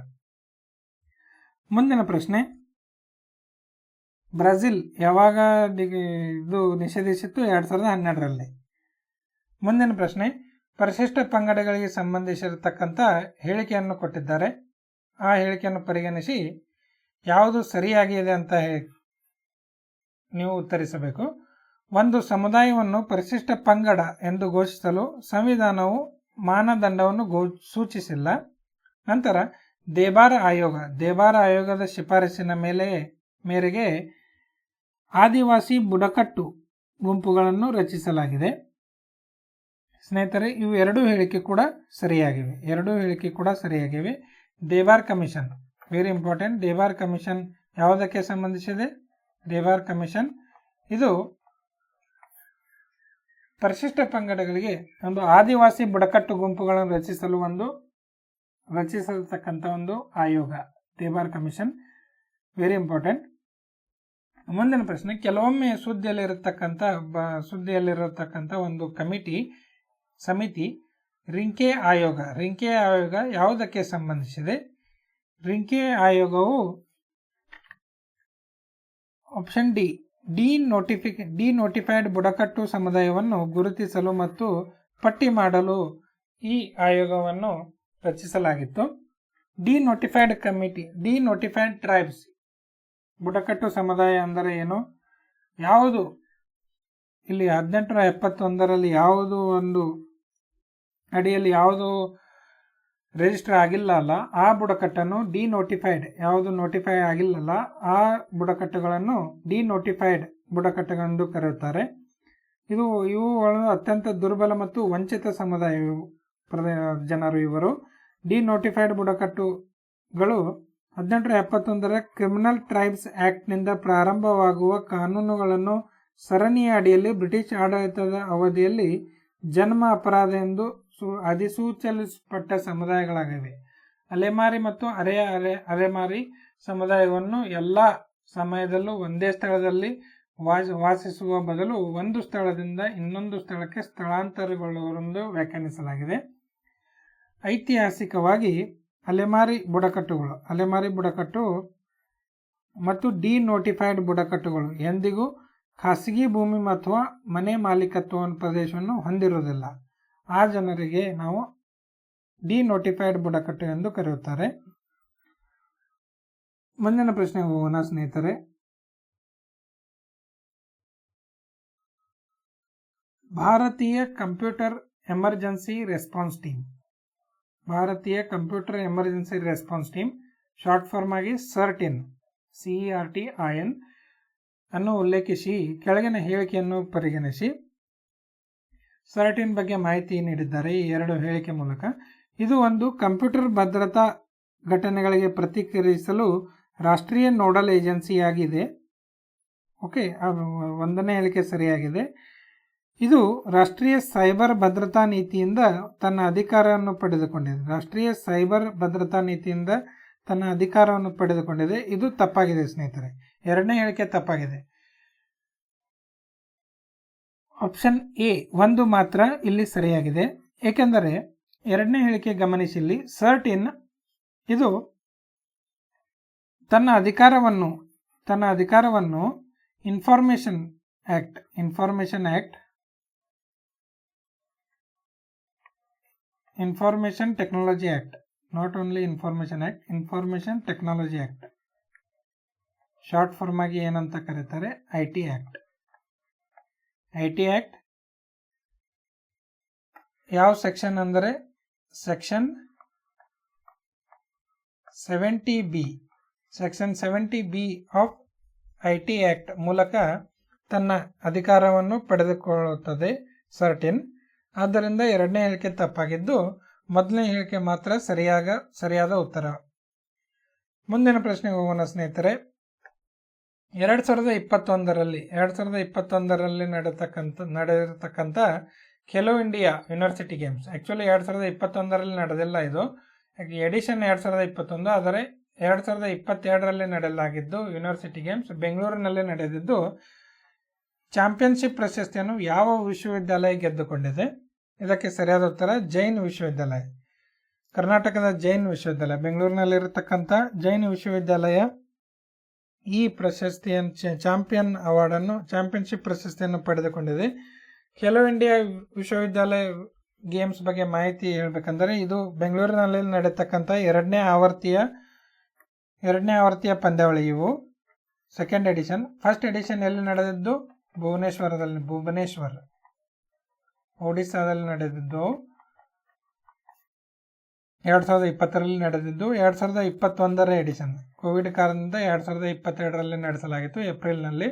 ಮುಂದಿನ ಪ್ರಶ್ನೆ, ಬ್ರೆಜಿಲ್ ಯಾವಾಗ ಇದು ನಿಷೇಧಿಸಿತ್ತು? 2012ರಲ್ಲಿ. ಮುಂದಿನ ಪ್ರಶ್ನೆ, ಪರಿಶಿಷ್ಟ ಪಂಗಡಗಳಿಗೆ ಸಂಬಂಧಿಸಿರತಕ್ಕಂಥ ಹೇಳಿಕೆಯನ್ನು ಕೊಟ್ಟಿದ್ದಾರೆ. ಆ ಹೇಳಿಕೆಯನ್ನು ಪರಿಗಣಿಸಿ ಯಾವುದು ಸರಿಯಾಗಿದೆ ಅಂತ ನೀವು ಉತ್ತರಿಸಬೇಕು. ಒಂದು ಸಮುದಾಯವನ್ನು ಪರಿಶಿಷ್ಟ ಪಂಗಡ ಎಂದು ಘೋಷಿಸಲು ಸಂವಿಧಾನವು ಮಾನದಂಡವನ್ನು ಸೂಚಿಸಿಲ್ಲ. ನಂತರ ದೇಬಾರ ಆಯೋಗದ ಶಿಫಾರಸಿನ ಮೇರೆಗೆ ಆದಿವಾಸಿ ಬುಡಕಟ್ಟು ಗುಂಪುಗಳನ್ನು ರಚಿಸಲಾಗಿದೆ. ಸ್ನೇಹಿತರೆ, ಇವು ಎರಡೂ ಹೇಳಿಕೆ ಕೂಡ ಸರಿಯಾಗಿವೆ. Dhebar commission very important. Dhebar commission ಯಾವುದಕ್ಕೆ ಸಂಬಂಧಿಸಿದೆ? ದೇಬಾರ್ ಕಮಿಷನ್ ಇದು ಪರಿಶಿಷ್ಟ ಪಂಗಡಗಳಿಗೆ ಒಂದು ಆದಿವಾಸಿ ಬುಡಕಟ್ಟು ಗುಂಪುಗಳನ್ನು ರಚಿಸತಕ್ಕಂಥ ಒಂದು ಆಯೋಗ. Dhebar commission very important. ಮುಂದಿನ ಪ್ರಶ್ನೆ, ಕೆಲವೊಮ್ಮೆ ಸುದ್ದಿಯಲ್ಲಿರತಕ್ಕಂಥ ಒಂದು ಸಮಿತಿ ರಿಂಕೆ ಆಯೋಗ ಯಾವುದಕ್ಕೆ ಸಂಬಂಧಿಸಿದೆ? ರಿಂಕೆ ಆಯೋಗವು ಆಪ್ಷನ್ ಡಿ ನೋಟಿಫೈಡ್ ಬುಡಕಟ್ಟು ಸಮುದಾಯವನ್ನು ಗುರುತಿಸಲು ಮತ್ತು ಪಟ್ಟಿ ಮಾಡಲು ಈ ಆಯೋಗವನ್ನು ರಚಿಸಲಾಗಿತ್ತು. ಡಿನೋಟಿಫೈಡ್ ಟ್ರೈಬ್ಸ್ ಬುಡಕಟ್ಟು ಸಮುದಾಯ ಅಂದರೆ ಏನು? ಯಾವುದು ಇಲ್ಲಿ 1871ರಲ್ಲಿ ಯಾವುದು ಒಂದು ಅಡಿಯಲ್ಲಿ ಯಾವುದು ರಿಜಿಸ್ಟರ್ ಆಗಿಲ್ಲಲ್ಲ, ಆ ಬುಡಕಟ್ಟನ್ನು ಯಾವುದು ನೋಟಿಫೈ ಆಗಿಲ್ಲಲ್ಲ ಆ ಬುಡಕಟ್ಟುಗಳನ್ನು ಡಿನೋಟಿಫೈಡ್ ಬುಡಕಟ್ಟುಗಳೆಂದು ಕರೆಯುತ್ತಾರೆ. ಇವುಗಳು ಅತ್ಯಂತ ದುರ್ಬಲ ಮತ್ತು ವಂಚಿತ ಸಮುದಾಯ ಜನರು. ಇವರು ಡಿನೋಟಿಫೈಡ್ ಬುಡಕಟ್ಟುಗಳು 1871ರ ಕ್ರಿಮಿನಲ್ ಟ್ರೈಬ್ಸ್ ಆಕ್ಟ್ನಿಂದ ಪ್ರಾರಂಭವಾಗುವ ಕಾನೂನುಗಳನ್ನು ಸರಣಿಯ ಅಡಿಯಲ್ಲಿ ಬ್ರಿಟಿಷ್ ಆಡಳಿತದ ಅವಧಿಯಲ್ಲಿ ಜನ್ಮ ಅಪರಾಧ ಎಂದು ಅಧಿಸೂಚಿಸಲ್ಪಟ್ಟ ಸಮುದಾಯಗಳಾಗಿವೆ. ಅಲೆಮಾರಿ ಮತ್ತು ಅರೆಮಾರಿ ಸಮುದಾಯವನ್ನು ಎಲ್ಲ ಸಮಯದಲ್ಲೂ ಒಂದೇ ಸ್ಥಳದಲ್ಲಿ ವಾಸಿಸುವ ಬದಲು ಒಂದು ಸ್ಥಳದಿಂದ ಇನ್ನೊಂದು ಸ್ಥಳಕ್ಕೆ ಸ್ಥಳಾಂತರಗೊಳ್ಳುವರೆಂದು ವ್ಯಾಖ್ಯಾನಿಸಲಾಗಿದೆ. ಐತಿಹಾಸಿಕವಾಗಿ ಅಲೆಮಾರಿ ಬುಡಕಟ್ಟು ಮತ್ತು ಡಿನೋಟಿಫೈಡ್ ಬುಡಕಟ್ಟುಗಳು ಎಂದಿಗೂ ಖಾಸಗಿ ಭೂಮಿ ಅಥವಾ ಮನೆ ಮಾಲೀಕತ್ವ ಪ್ರದೇಶವನ್ನು ಹೊಂದಿರುವುದಿಲ್ಲ. ಆ ಜನರಿಗೆ ನಾವು ಡಿನೋಟಿಫೈಡ್ ಬುಡಕಟ್ಟು ಎಂದು ಕರೆಯುತ್ತಾರೆ. ಮುಂದಿನ ಪ್ರಶ್ನೆಗೆ ಹೋಗೋಣ ಸ್ನೇಹಿತರೆ. ಭಾರತೀಯ computer emergency response team short form ಆಗಿ ಸರ್ಟಿನ್ CERTIN ಅನ್ನು ಉಲ್ಲೇಖಿಸಿ ಕೆಳಗಿನ ಹೇಳಿಕೆಯನ್ನು ಪರಿಗಣಿಸಿ ಸರ್ಟಿನ್ ಬಗ್ಗೆ ಮಾಹಿತಿ ನೀಡಿದ್ದಾರೆ ಈ ಎರಡು ಹೇಳಿಕೆ ಮೂಲಕ. ಇದು ಒಂದು ಕಂಪ್ಯೂಟರ್ ಭದ್ರತಾ ಘಟನೆಗಳಿಗೆ ಪ್ರತಿಕ್ರಿಯಿಸಲು ರಾಷ್ಟ್ರೀಯ ನೋಡಲ್ ಏಜೆನ್ಸಿಯಾಗಿದೆ. ಓಕೆ, ಒಂದನೇ ಹೇಳಿಕೆ ಸರಿಯಾಗಿದೆ. ಇದು ರಾಷ್ಟ್ರೀಯ ಸೈಬರ್ ಭದ್ರತಾ ನೀತಿಯಿಂದ ತನ್ನ ಅಧಿಕಾರವನ್ನು ಪಡೆದುಕೊಂಡಿದೆ. ಇದು ತಪ್ಪಾಗಿದೆ ಸ್ನೇಹಿತರೆ. ಎರಡನೇ ಹೇಳಿಕೆ ತಪ್ಪಾಗಿದೆ. ಆಪ್ಷನ್ ಎ ಒಂದು ಮಾತ್ರ ಇಲ್ಲಿ ಸರಿಯಾಗಿದೆ. ಏಕೆಂದರೆ ಎರಡನೇ ಹೇಳಿಕೆ ಗಮನಿಸಿ, ಇಲ್ಲಿ ಸರ್ಟಿನ್ ಇದು ತನ್ನ ಅಧಿಕಾರವನ್ನು information technology act, not only information technology act, short form ಆಗಿ ಏನಂತ ಕರೀತಾರೆ, IT ಆಕ್ಟ್ ಯಾವ ಸೆಕ್ಷನ್ ಅಂದರೆ section 70B of IT act ಮೂಲಕ ತನ್ನ ಅಧಿಕಾರವನ್ನು ಪಡೆದುಕೊಳ್ಳುತ್ತದೆ ಸರ್ಟಿನ್. ಆದ್ದರಿಂದ ಎರಡನೇ ಹೇಳಿಕೆ ತಪ್ಪಾಗಿದ್ದು ಮೊದಲನೇ ಹೇಳಿಕೆ ಮಾತ್ರ ಸರಿಯಾದ ಉತ್ತರ. ಮುಂದಿನ ಪ್ರಶ್ನೆಗೆ ಹೋಗೋಣ ಸ್ನೇಹಿತರೆ. 2021ರಲ್ಲಿ ನಡೆದಿರತಕ್ಕಂಥ Khelo India university games, actually 2021ರಲ್ಲಿ ನಡೆದಿಲ್ಲ, ಇದು ಎಡಿಷನ್ 2021, ಆದರೆ 2022ರಲ್ಲಿ ನಡೆಯಲಾಗಿದ್ದು ಯೂನಿವರ್ಸಿಟಿ ಗೇಮ್ಸ್ ಬೆಂಗಳೂರಿನಲ್ಲಿ ನಡೆದಿದ್ದು. ಚಾಂಪಿಯನ್ಶಿಪ್ ಪ್ರಶಸ್ತಿಯನ್ನು ಯಾವ ವಿಶ್ವವಿದ್ಯಾಲಯ ಗೆದ್ದುಕೊಂಡಿದೆ? ಇದಕ್ಕೆ ಸರಿಯಾದ ಉತ್ತರ ಜೈನ್ ವಿಶ್ವವಿದ್ಯಾಲಯ, ಕರ್ನಾಟಕದ ಜೈನ್ ವಿಶ್ವವಿದ್ಯಾಲಯ, ಬೆಂಗಳೂರಿನಲ್ಲಿರತಕ್ಕಂಥ ಜೈನ್ ವಿಶ್ವವಿದ್ಯಾಲಯ ಈ ಚಾಂಪಿಯನ್ಶಿಪ್ ಪ್ರಶಸ್ತಿಯನ್ನು ಪಡೆದುಕೊಂಡಿದೆ. ಖೇಲೋ ಇಂಡಿಯಾ ವಿಶ್ವವಿದ್ಯಾಲಯ ಗೇಮ್ಸ್ ಬಗ್ಗೆ ಮಾಹಿತಿ ಹೇಳಬೇಕಂದ್ರೆ ಇದು ಬೆಂಗಳೂರಿನಲ್ಲಿ ನಡೆಯತಕ್ಕಂಥ ಎರಡನೇ ಆವರ್ತಿಯ ಪಂದ್ಯಾವಳಿ. ಇವು ಸೆಕೆಂಡ್ ಎಡಿಷನ್. ಫಸ್ಟ್ ಎಡಿಷನ್ ಎಲ್ಲಿ ನಡೆದಿದ್ದು? ಭುವನೇಶ್ವರ್ ಒಡಿಸ್ಸಾದಲ್ಲಿ ನಡೆದಿದ್ದು. 2020ರಲ್ಲಿ ನಡೆದಿದ್ದು. 2021ರ ಎಡಿಷನ್ ಕೋವಿಡ್ ಕಾರಣದಿಂದ 2022ರಲ್ಲಿ ನಡೆಸಲಾಗಿತ್ತು ಏಪ್ರಿಲ್ನಲ್ಲಿ.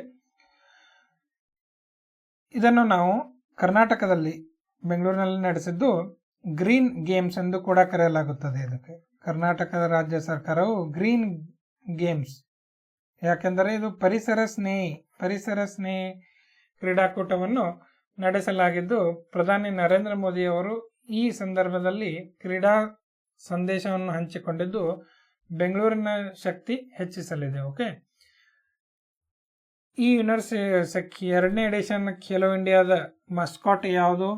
ಇದನ್ನು ನಾವು ಕರ್ನಾಟಕದಲ್ಲಿ ಬೆಂಗಳೂರಿನಲ್ಲಿ ನಡೆಸಿದ್ದು ಗ್ರೀನ್ ಗೇಮ್ಸ್ ಎಂದು ಕೂಡ ಕರೆಯಲಾಗುತ್ತದೆ. ಇದಕ್ಕೆ ಕರ್ನಾಟಕದ ರಾಜ್ಯ ಸರ್ಕಾರವು ಗ್ರೀನ್ ಗೇಮ್ಸ್, ಯಾಕೆಂದರೆ ಇದು ಪರಿಸರ ಸ್ನೇಹಿ ಕ್ರೀಡಾಕೂಟವನ್ನು ನಡೆಸಲಾಗಿದ್ದು ಪ್ರಧಾನಿ ನರೇಂದ್ರ ಮೋದಿ ಅವರು ಈ ಸಂದರ್ಭದಲ್ಲಿ ಕ್ರೀಡಾ ಸಂದೇಶವನ್ನು ಹಂಚಿಕೊಂಡಿದ್ದು ಬೆಂಗಳೂರಿನ ಶಕ್ತಿ ಹೆಚ್ಚಿಸಲಿದೆ. ಓಕೆ, ಈ ಎರಡನೇ ಎಡಿಷನ್ ಖೇಲೋ ಇಂಡಿಯಾದ ಮಸ್ಕಾಟ್ ಯಾವುದು?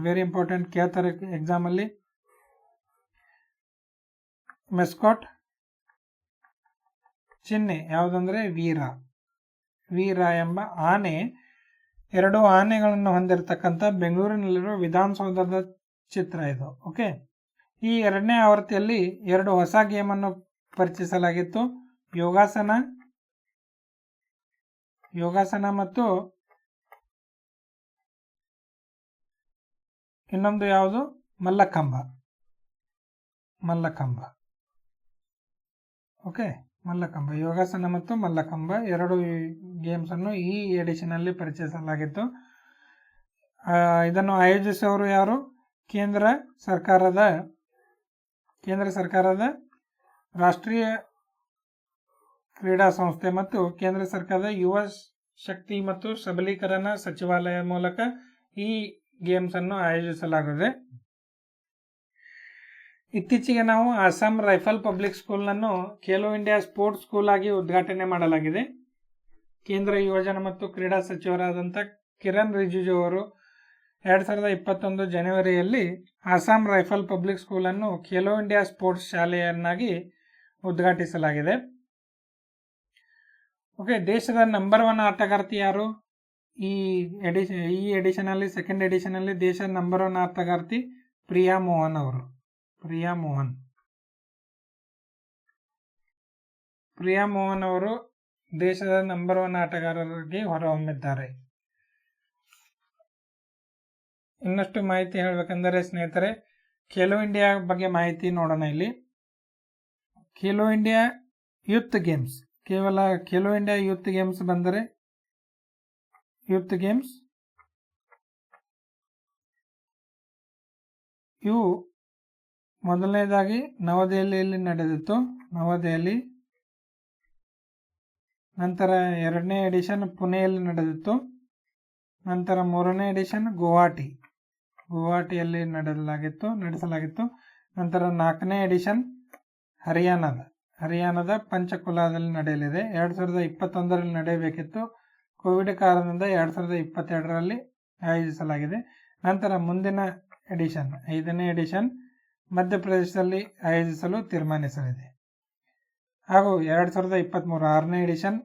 ವೆರಿ ಇಂಪಾರ್ಟೆಂಟ್, ಕೇಳ್ತಾರೆ ಎಕ್ಸಾಮಲ್ಲಿ. ಮಸ್ಕಾಟ್ ಚಿಹ್ನೆ ಯಾವುದಂದ್ರೆ ವೀರ ಎಂಬ ಆನೆ. 2 ಆನೆಗಳನ್ನು ಹೊಂದಿರತಕ್ಕಂಥ ಬೆಂಗಳೂರಿನಲ್ಲಿರುವ ವಿಧಾನಸೌಧದ ಚಿತ್ರ ಇದು. ಓಕೆ, ಈ ಎರಡನೇ ಆವೃತ್ತಿಯಲ್ಲಿ 2 ಹೊಸ ಗೇಮನ್ನು ಪರಿಚಯಿಸಲಾಗಿತ್ತು. ಯೋಗಾಸನ ಮತ್ತು ಇನ್ನೊಂದು ಯಾವುದು? ಮಲ್ಲಕಂಬ. ಓಕೆ, ಮಲ್ಲಕಂಬ, ಯೋಗಾಸನ ಮತ್ತು ಮಲ್ಲಕಂಬ 2 ಗೇಮ್ಸ್ ಅನ್ನು ಈ ಎಡಿಷನ್ ಅಲ್ಲಿ ಪರಿಚಯಿಸಲಾಗಿತ್ತು. ಇದನ್ನು ಆಯೋಜಿಸುವವರು ಯಾರು? ಕೇಂದ್ರ ಸರ್ಕಾರದ ರಾಷ್ಟ್ರೀಯ ಕ್ರೀಡಾ ಸಂಸ್ಥೆ ಮತ್ತು ಕೇಂದ್ರ ಸರ್ಕಾರದ ಯುವ ಶಕ್ತಿ ಮತ್ತು ಸಬಲೀಕರಣ ಸಚಿವಾಲಯ ಮೂಲಕ ಈ ಗೇಮ್ಸ್ ಅನ್ನು ಆಯೋಜಿಸಲಾಗಿದೆ. ಇತ್ತೀಚೆಗೆ ನಾವು ಅಸ್ಸಾಂ ರೈಫಲ್ ಪಬ್ಲಿಕ್ ಸ್ಕೂಲ್ ಅನ್ನು ಖೇಲೋ ಇಂಡಿಯಾ ಸ್ಪೋರ್ಟ್ಸ್ ಸ್ಕೂಲ್ ಆಗಿ ಉದ್ಘಾಟನೆ ಮಾಡಲಾಗಿದೆ. ಕೇಂದ್ರ ಯುವಜನ ಮತ್ತು ಕ್ರೀಡಾ ಸಚಿವರಾದಂಥ ಕಿರಣ್ ರಿಜಿಜು ಅವರು 2021 ಜನವರಿಯಲ್ಲಿ ಅಸ್ಸಾಂ ರೈಫಲ್ ಪಬ್ಲಿಕ್ ಸ್ಕೂಲನ್ನು ಖೇಲೋ ಇಂಡಿಯಾ ಸ್ಪೋರ್ಟ್ಸ್ ಶಾಲೆಯನ್ನಾಗಿ ಉದ್ಘಾಟಿಸಲಾಗಿದೆ. ಓಕೆ, ದೇಶದ ನಂಬರ್ 1 ಆಟಗಾರ್ತಿ ಯಾರು? ಈ ಎಡಿಷನ್ ಅಲ್ಲಿ, ಸೆಕೆಂಡ್ ಎಡಿಷನ್ ಅಲ್ಲಿ ದೇಶದ ನಂಬರ್ 1 ಆಟಗಾರ್ತಿ ಪ್ರಿಯಾ ಮೋಹನ್ ಅವರು. ಪ್ರಿಯಾ ಮೋಹನ್ ಅವರು ದೇಶದ ನಂಬರ್ 1 ಆಟಗಾರರಾಗಿ ಹೊರಹೊಮ್ಮಿದ್ದಾರೆ. ಇನ್ನಷ್ಟು ಮಾಹಿತಿ ಹೇಳಬೇಕೆಂದರೆ ಸ್ನೇಹಿತರೆ, ಖೇಲೋ ಇಂಡಿಯಾ ಬಗ್ಗೆ ಮಾಹಿತಿ ನೋಡೋಣ. ಇಲ್ಲಿ ಖೇಲೋ ಇಂಡಿಯಾ ಯೂತ್ ಗೇಮ್ಸ್, ಕೇವಲ ಖೇಲೋ ಇಂಡಿಯಾ ಯೂತ್ ಗೇಮ್ಸ್ ಬಂದರೆ ಇವು ಮೊದಲನೇದಾಗಿ ನವದೆಹಲಿಯಲ್ಲಿ ನಡೆದಿತ್ತು, ನವದೆಹಲಿ. ನಂತರ 2ನೇ ಎಡಿಷನ್ ಪುಣೆಯಲ್ಲಿ ನಡೆದಿತ್ತು. ನಂತರ 3ನೇ ಎಡಿಷನ್ ಗುವಾಹಟಿಯಲ್ಲಿ ನಡೆಸಲಾಗಿತ್ತು. ನಂತರ 4ನೇ ಎಡಿಷನ್ ಹರಿಯಾಣದ ಪಂಚಕುಲಾದಲ್ಲಿ ನಡೆಯಲಿದೆ. 2021ರಲ್ಲಿ ನಡೆಯಬೇಕಿತ್ತು, ಕೋವಿಡ್ ಕಾರಣದಿಂದ 2022ರಲ್ಲಿ ಆಯೋಜಿಸಲಾಗಿದೆ. ನಂತರ ಮುಂದಿನ ಎಡಿಷನ್ 5ನೇ ಎಡಿಷನ್ ಮಧ್ಯಪ್ರದೇಶದಲ್ಲಿ ಆಯೋಜಿಸಲು ತೀರ್ಮಾನಿಸಲಿದೆ. ಹಾಗೂ 2023 6ನೇ ಎಡಿಷನ್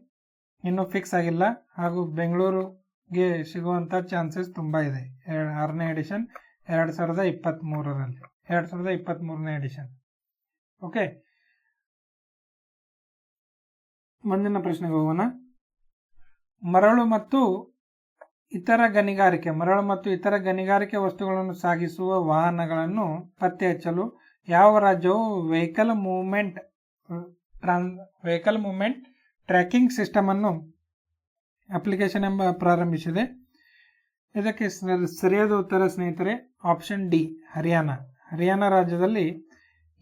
ಇನ್ನೂ ಫಿಕ್ಸ್ ಆಗಿಲ್ಲ, ಹಾಗೂ ಬೆಂಗಳೂರಿಗೆ ಸಿಗುವಂತ ಚಾನ್ಸಸ್ ತುಂಬಾ ಇದೆ. 6ನೇ ಎಡಿಷನ್ 2023ನೇ ಎಡಿಷನ್. ಓಕೆ, ಮುಂದಿನ ಪ್ರಶ್ನೆಗೆ ಹೋಗೋಣ. ಮರಳು ಮತ್ತು ಇತರ ಗಣಿಗಾರಿಕೆ ವಸ್ತುಗಳನ್ನು ಸಾಗಿಸುವ ವಾಹನಗಳನ್ನು ಪತ್ತೆ ಹಚ್ಚಲು ಯಾವ ರಾಜ್ಯವು ವೆಹಿಕಲ್ ಮೂವ್ಮೆಂಟ್ ಟ್ರ್ಯಾಕಿಂಗ್ ಸಿಸ್ಟಮ್ ಅನ್ನು ಅಪ್ಲಿಕೇಶನ್ ಎಂಬ ಪ್ರಾರಂಭಿಸಿದೆ? ಇದಕ್ಕೆ ಸರಿಯಾದ ಉತ್ತರ ಸ್ನೇಹಿತರೆ ಆಪ್ಷನ್ ಡಿ, ಹರಿಯಾಣ ರಾಜ್ಯದಲ್ಲಿ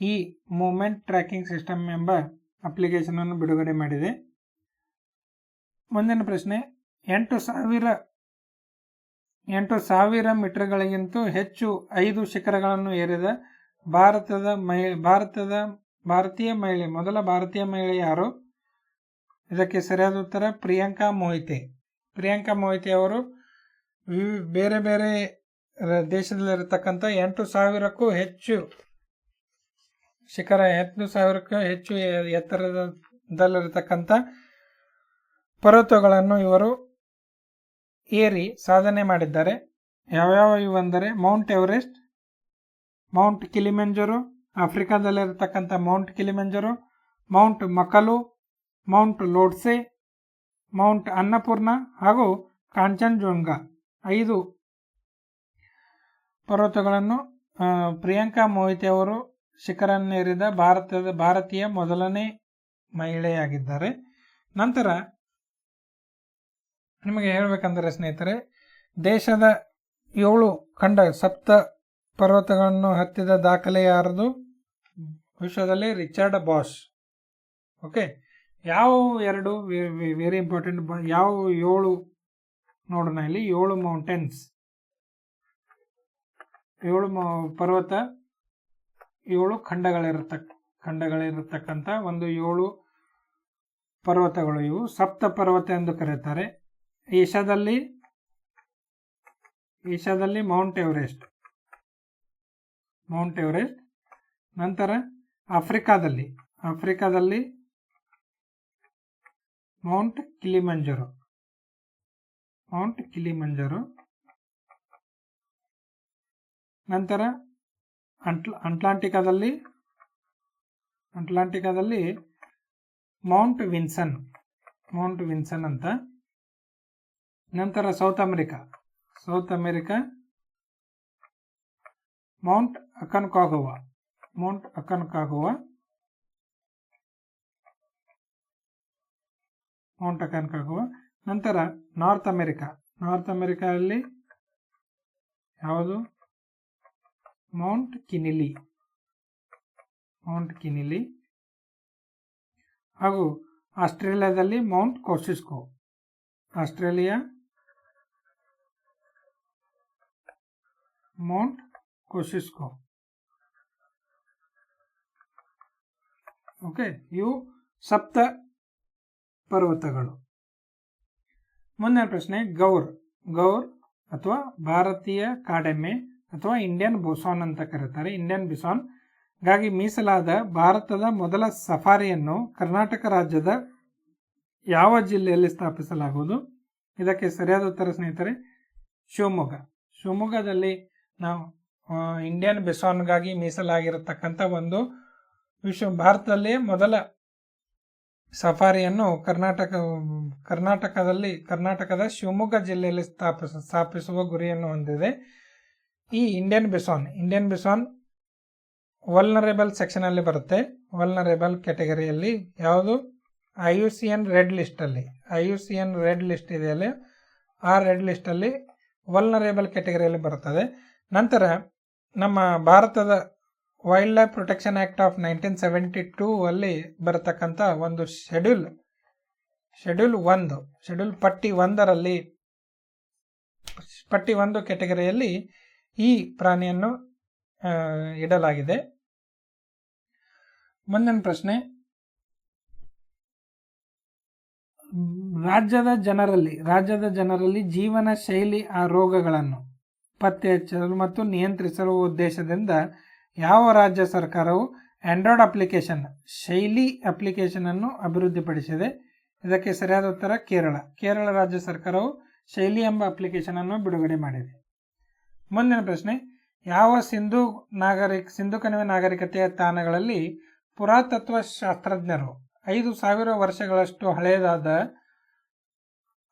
ಈ ಮೂವ್ಮೆಂಟ್ ಟ್ರ್ಯಾಕಿಂಗ್ ಸಿಸ್ಟಮ್ ಎಂಬ ಅಪ್ಲಿಕೇಶನ್ ಅನ್ನು ಬಿಡುಗಡೆ ಮಾಡಿದೆ. ಮುಂದಿನ ಪ್ರಶ್ನೆ, 8,000 ಮೀಟರ್ಗಳಿಗಿಂತ ಹೆಚ್ಚು 5 ಶಿಖರಗಳನ್ನು ಏರಿದ ಮೊದಲ ಭಾರತೀಯ ಮಹಿಳೆ ಯಾರು? ಇದಕ್ಕೆ ಸರಿಯಾದ ಉತ್ತರ ಪ್ರಿಯಾಂಕಾ ಮೊಹಿತೆ ಅವರು ಬೇರೆ ಬೇರೆ ದೇಶದಲ್ಲಿರತಕ್ಕಂಥ 8,000ಕ್ಕೂ ಹೆಚ್ಚು ಶಿಖರ, 8,000ಕ್ಕೂ ಹೆಚ್ಚು ಎತ್ತರದಲ್ಲಿರತಕ್ಕಂಥ ಪರ್ವತಗಳನ್ನು ಇವರು ಏರಿ ಸಾಧನೆ ಮಾಡಿದ್ದಾರೆ. ಯಾವ್ಯಾವ ಇವು ಅಂದರೆ ಮೌಂಟ್ ಎವರೆಸ್ಟ್, ಮೌಂಟ್ ಕಿಲಿಮಂಜರೋ, ಆಫ್ರಿಕಾದಲ್ಲಿರತಕ್ಕಂಥ mount Kilimanjaro, mount Makalu, mount Lhotse, mount Annapurna ಹಾಗೂ ಕಾಂಚನಜುಂಗ. 5 ಪರ್ವತಗಳನ್ನು ಪ್ರಿಯಾಂಕಾ ಮೊಹಿತೆ ಅವರು ಶಿಖರನ್ನೇರಿದ ಭಾರತೀಯ ಮೊದಲನೇ ಮಹಿಳೆಯಾಗಿದ್ದಾರೆ. ನಂತರ ನಿಮಗೆ ಹೇಳಬೇಕಂದ್ರೆ ಸ್ನೇಹಿತರೆ, ದೇಶದ 7 ಸಪ್ತ ಪರ್ವತಗಳನ್ನು ಹತ್ತಿದ ದಾಖಲೆ ಯಾರದು? ವಿಶ್ವದಲ್ಲಿ ರಿಚರ್ಡ್ ಬಾಷ್. ಓಕೆ, ಯಾವ 2 ವೆರಿ ಇಂಪಾರ್ಟೆಂಟ್, ಯಾವ 7 ನೋಡೋಣ. ಇಲ್ಲಿ 7 ಮೌಂಟೇನ್ಸ್, 7 ಪರ್ವತ, 7 ಖಂಡಗಳಿರತಕ್ಕಂಥ ಒಂದು 7 ಪರ್ವತಗಳು. ಇವು ಸಪ್ತ ಪರ್ವತ ಎಂದು ಕರೆಯುತ್ತಾರೆ. ಏಷ್ಯಾದಲ್ಲಿ ಮೌಂಟ್ ಎವರೆಸ್ಟ್. ನಂತರ ಆಫ್ರಿಕಾದಲ್ಲಿ ಮೌಂಟ್ ಕಿಲಿಮಂಜರೋ. ನಂತರ ಅಟ್ಲಾಂಟಿಕಾದಲ್ಲಿ ಮೌಂಟ್ ವಿನ್ಸನ್ ಅಂತ. ನಂತರ ಸೌತ್ ಅಮೆರಿಕಾ ಮೌಂಟ್ ಅಕನ್ಕಾಗುವಾ. ನಂತರ ನಾರ್ತ್ ಅಮೆರಿಕಾದಲ್ಲಿ ಯಾವುದು? ಮೌಂಟ್ ಕಿನಿಲಿ. ಹಾಗೂ ಆಸ್ಟ್ರೇಲಿಯಾದಲ್ಲಿ ಮೌಂಟ್ ಕೋಸಿಸ್ಕೋ. ಓಕೆ, ಇವು ಸಪ್ತ ಪರ್ವತಗಳು. ಮುಂದಿನ ಪ್ರಶ್ನೆ ಗೌರ್ ಗೌರ್ ಅಥವಾ ಭಾರತೀಯ ಕಾಡೆಮ್ಮೆ ಅಥವಾ ಇಂಡಿಯನ್ ಬೊಸಾನ್ ಅಂತ ಕರೀತಾರೆ. ಇಂಡಿಯನ್ ಬಿಸಾನ್ ಗಾಗಿ ಮೀಸಲಾದ ಭಾರತದ ಮೊದಲ ಸಫಾರಿಯನ್ನು ಕರ್ನಾಟಕ ರಾಜ್ಯದ ಯಾವ ಜಿಲ್ಲೆಯಲ್ಲಿ ಸ್ಥಾಪಿಸಲಾಗುವುದು? ಇದಕ್ಕೆ ಸರಿಯಾದ ಉತ್ತರ ಸ್ನೇಹಿತರೆ ಶಿವಮೊಗ್ಗ. ಶಿವಮೊಗ್ಗದಲ್ಲಿ ನಾವು ಇಂಡಿಯನ್ ಬಿಸಾನ್ಗಾಗಿ ಮೀಸಲಾಗಿರತಕ್ಕಂಥ ಒಂದು ಭಾರತದಲ್ಲಿ ಮೊದಲ ಸಫಾರಿಯನ್ನು ಕರ್ನಾಟಕದ ಶಿವಮೊಗ್ಗ ಜಿಲ್ಲೆಯಲ್ಲಿ ಸ್ಥಾಪಿಸುವ ಗುರಿಯನ್ನು ಹೊಂದಿದೆ. ಈ ಇಂಡಿಯನ್ ಬಿಸಾನ್ ವಲ್ನರೇಬಲ್ ಸೆಕ್ಷನ್ ಅಲ್ಲಿ ಬರುತ್ತೆ. ವಲ್ನರೇಬಲ್ ಕ್ಯಾಟಗರಿಯಲ್ಲಿ ಯಾವುದು? IUCN ರೆಡ್ ಲಿಸ್ಟ್ ಇದೆಯಲ್ಲ, ಆ ರೆಡ್ ಲಿಸ್ಟಲ್ಲಿ ವಲ್ನರೇಬಲ್ ಕ್ಯಾಟಗರಿಯಲ್ಲಿ ಬರುತ್ತದೆ. ನಂತರ ನಮ್ಮ ಭಾರತದ wild life protection act of 1972 ಅಲ್ಲಿ ಬರತಕ್ಕಂಥ ಒಂದು ಶೆಡ್ಯೂಲ್ ಪಟ್ಟಿ 1 ಕ್ಯಾಟಗರಿಯಲ್ಲಿ ಈ ಪ್ರಾಣಿಯನ್ನು ಇಡಲಾಗಿದೆ. ಮುಂದಿನ ಪ್ರಶ್ನೆ, ರಾಜ್ಯದ ಜನರಲ್ಲಿ ಜೀವನ ಶೈಲಿ ರೋಗಗಳನ್ನು ಪತ್ತೆ ಹಚ್ಚಲು ಮತ್ತು ನಿಯಂತ್ರಿಸಲು ಉದ್ದೇಶದಿಂದ ಯಾವ ರಾಜ್ಯ ಸರ್ಕಾರವು ಆಂಡ್ರಾಯ್ಡ್ ಶೈಲಿ ಅಪ್ಲಿಕೇಶನ್ ಅನ್ನು ಅಭಿವೃದ್ಧಿಪಡಿಸಿದೆ? ಇದಕ್ಕೆ ಸರಿಯಾದ ಉತ್ತರ ಕೇರಳ ರಾಜ್ಯ ಸರ್ಕಾರವು ಶೈಲಿ ಎಂಬ ಅಪ್ಲಿಕೇಶನ್ ಅನ್ನು ಬಿಡುಗಡೆ ಮಾಡಿದೆ. ಮುಂದಿನ ಪ್ರಶ್ನೆ, ಯಾವ ಸಿಂಧು ಕಣಿವೆ ನಾಗರಿಕತೆಯ ತಾಣಗಳಲ್ಲಿ ಪುರಾತತ್ವ ಶಾಸ್ತ್ರಜ್ಞರು 5000 ವರ್ಷಗಳಷ್ಟು ಹಳೆಯದಾದ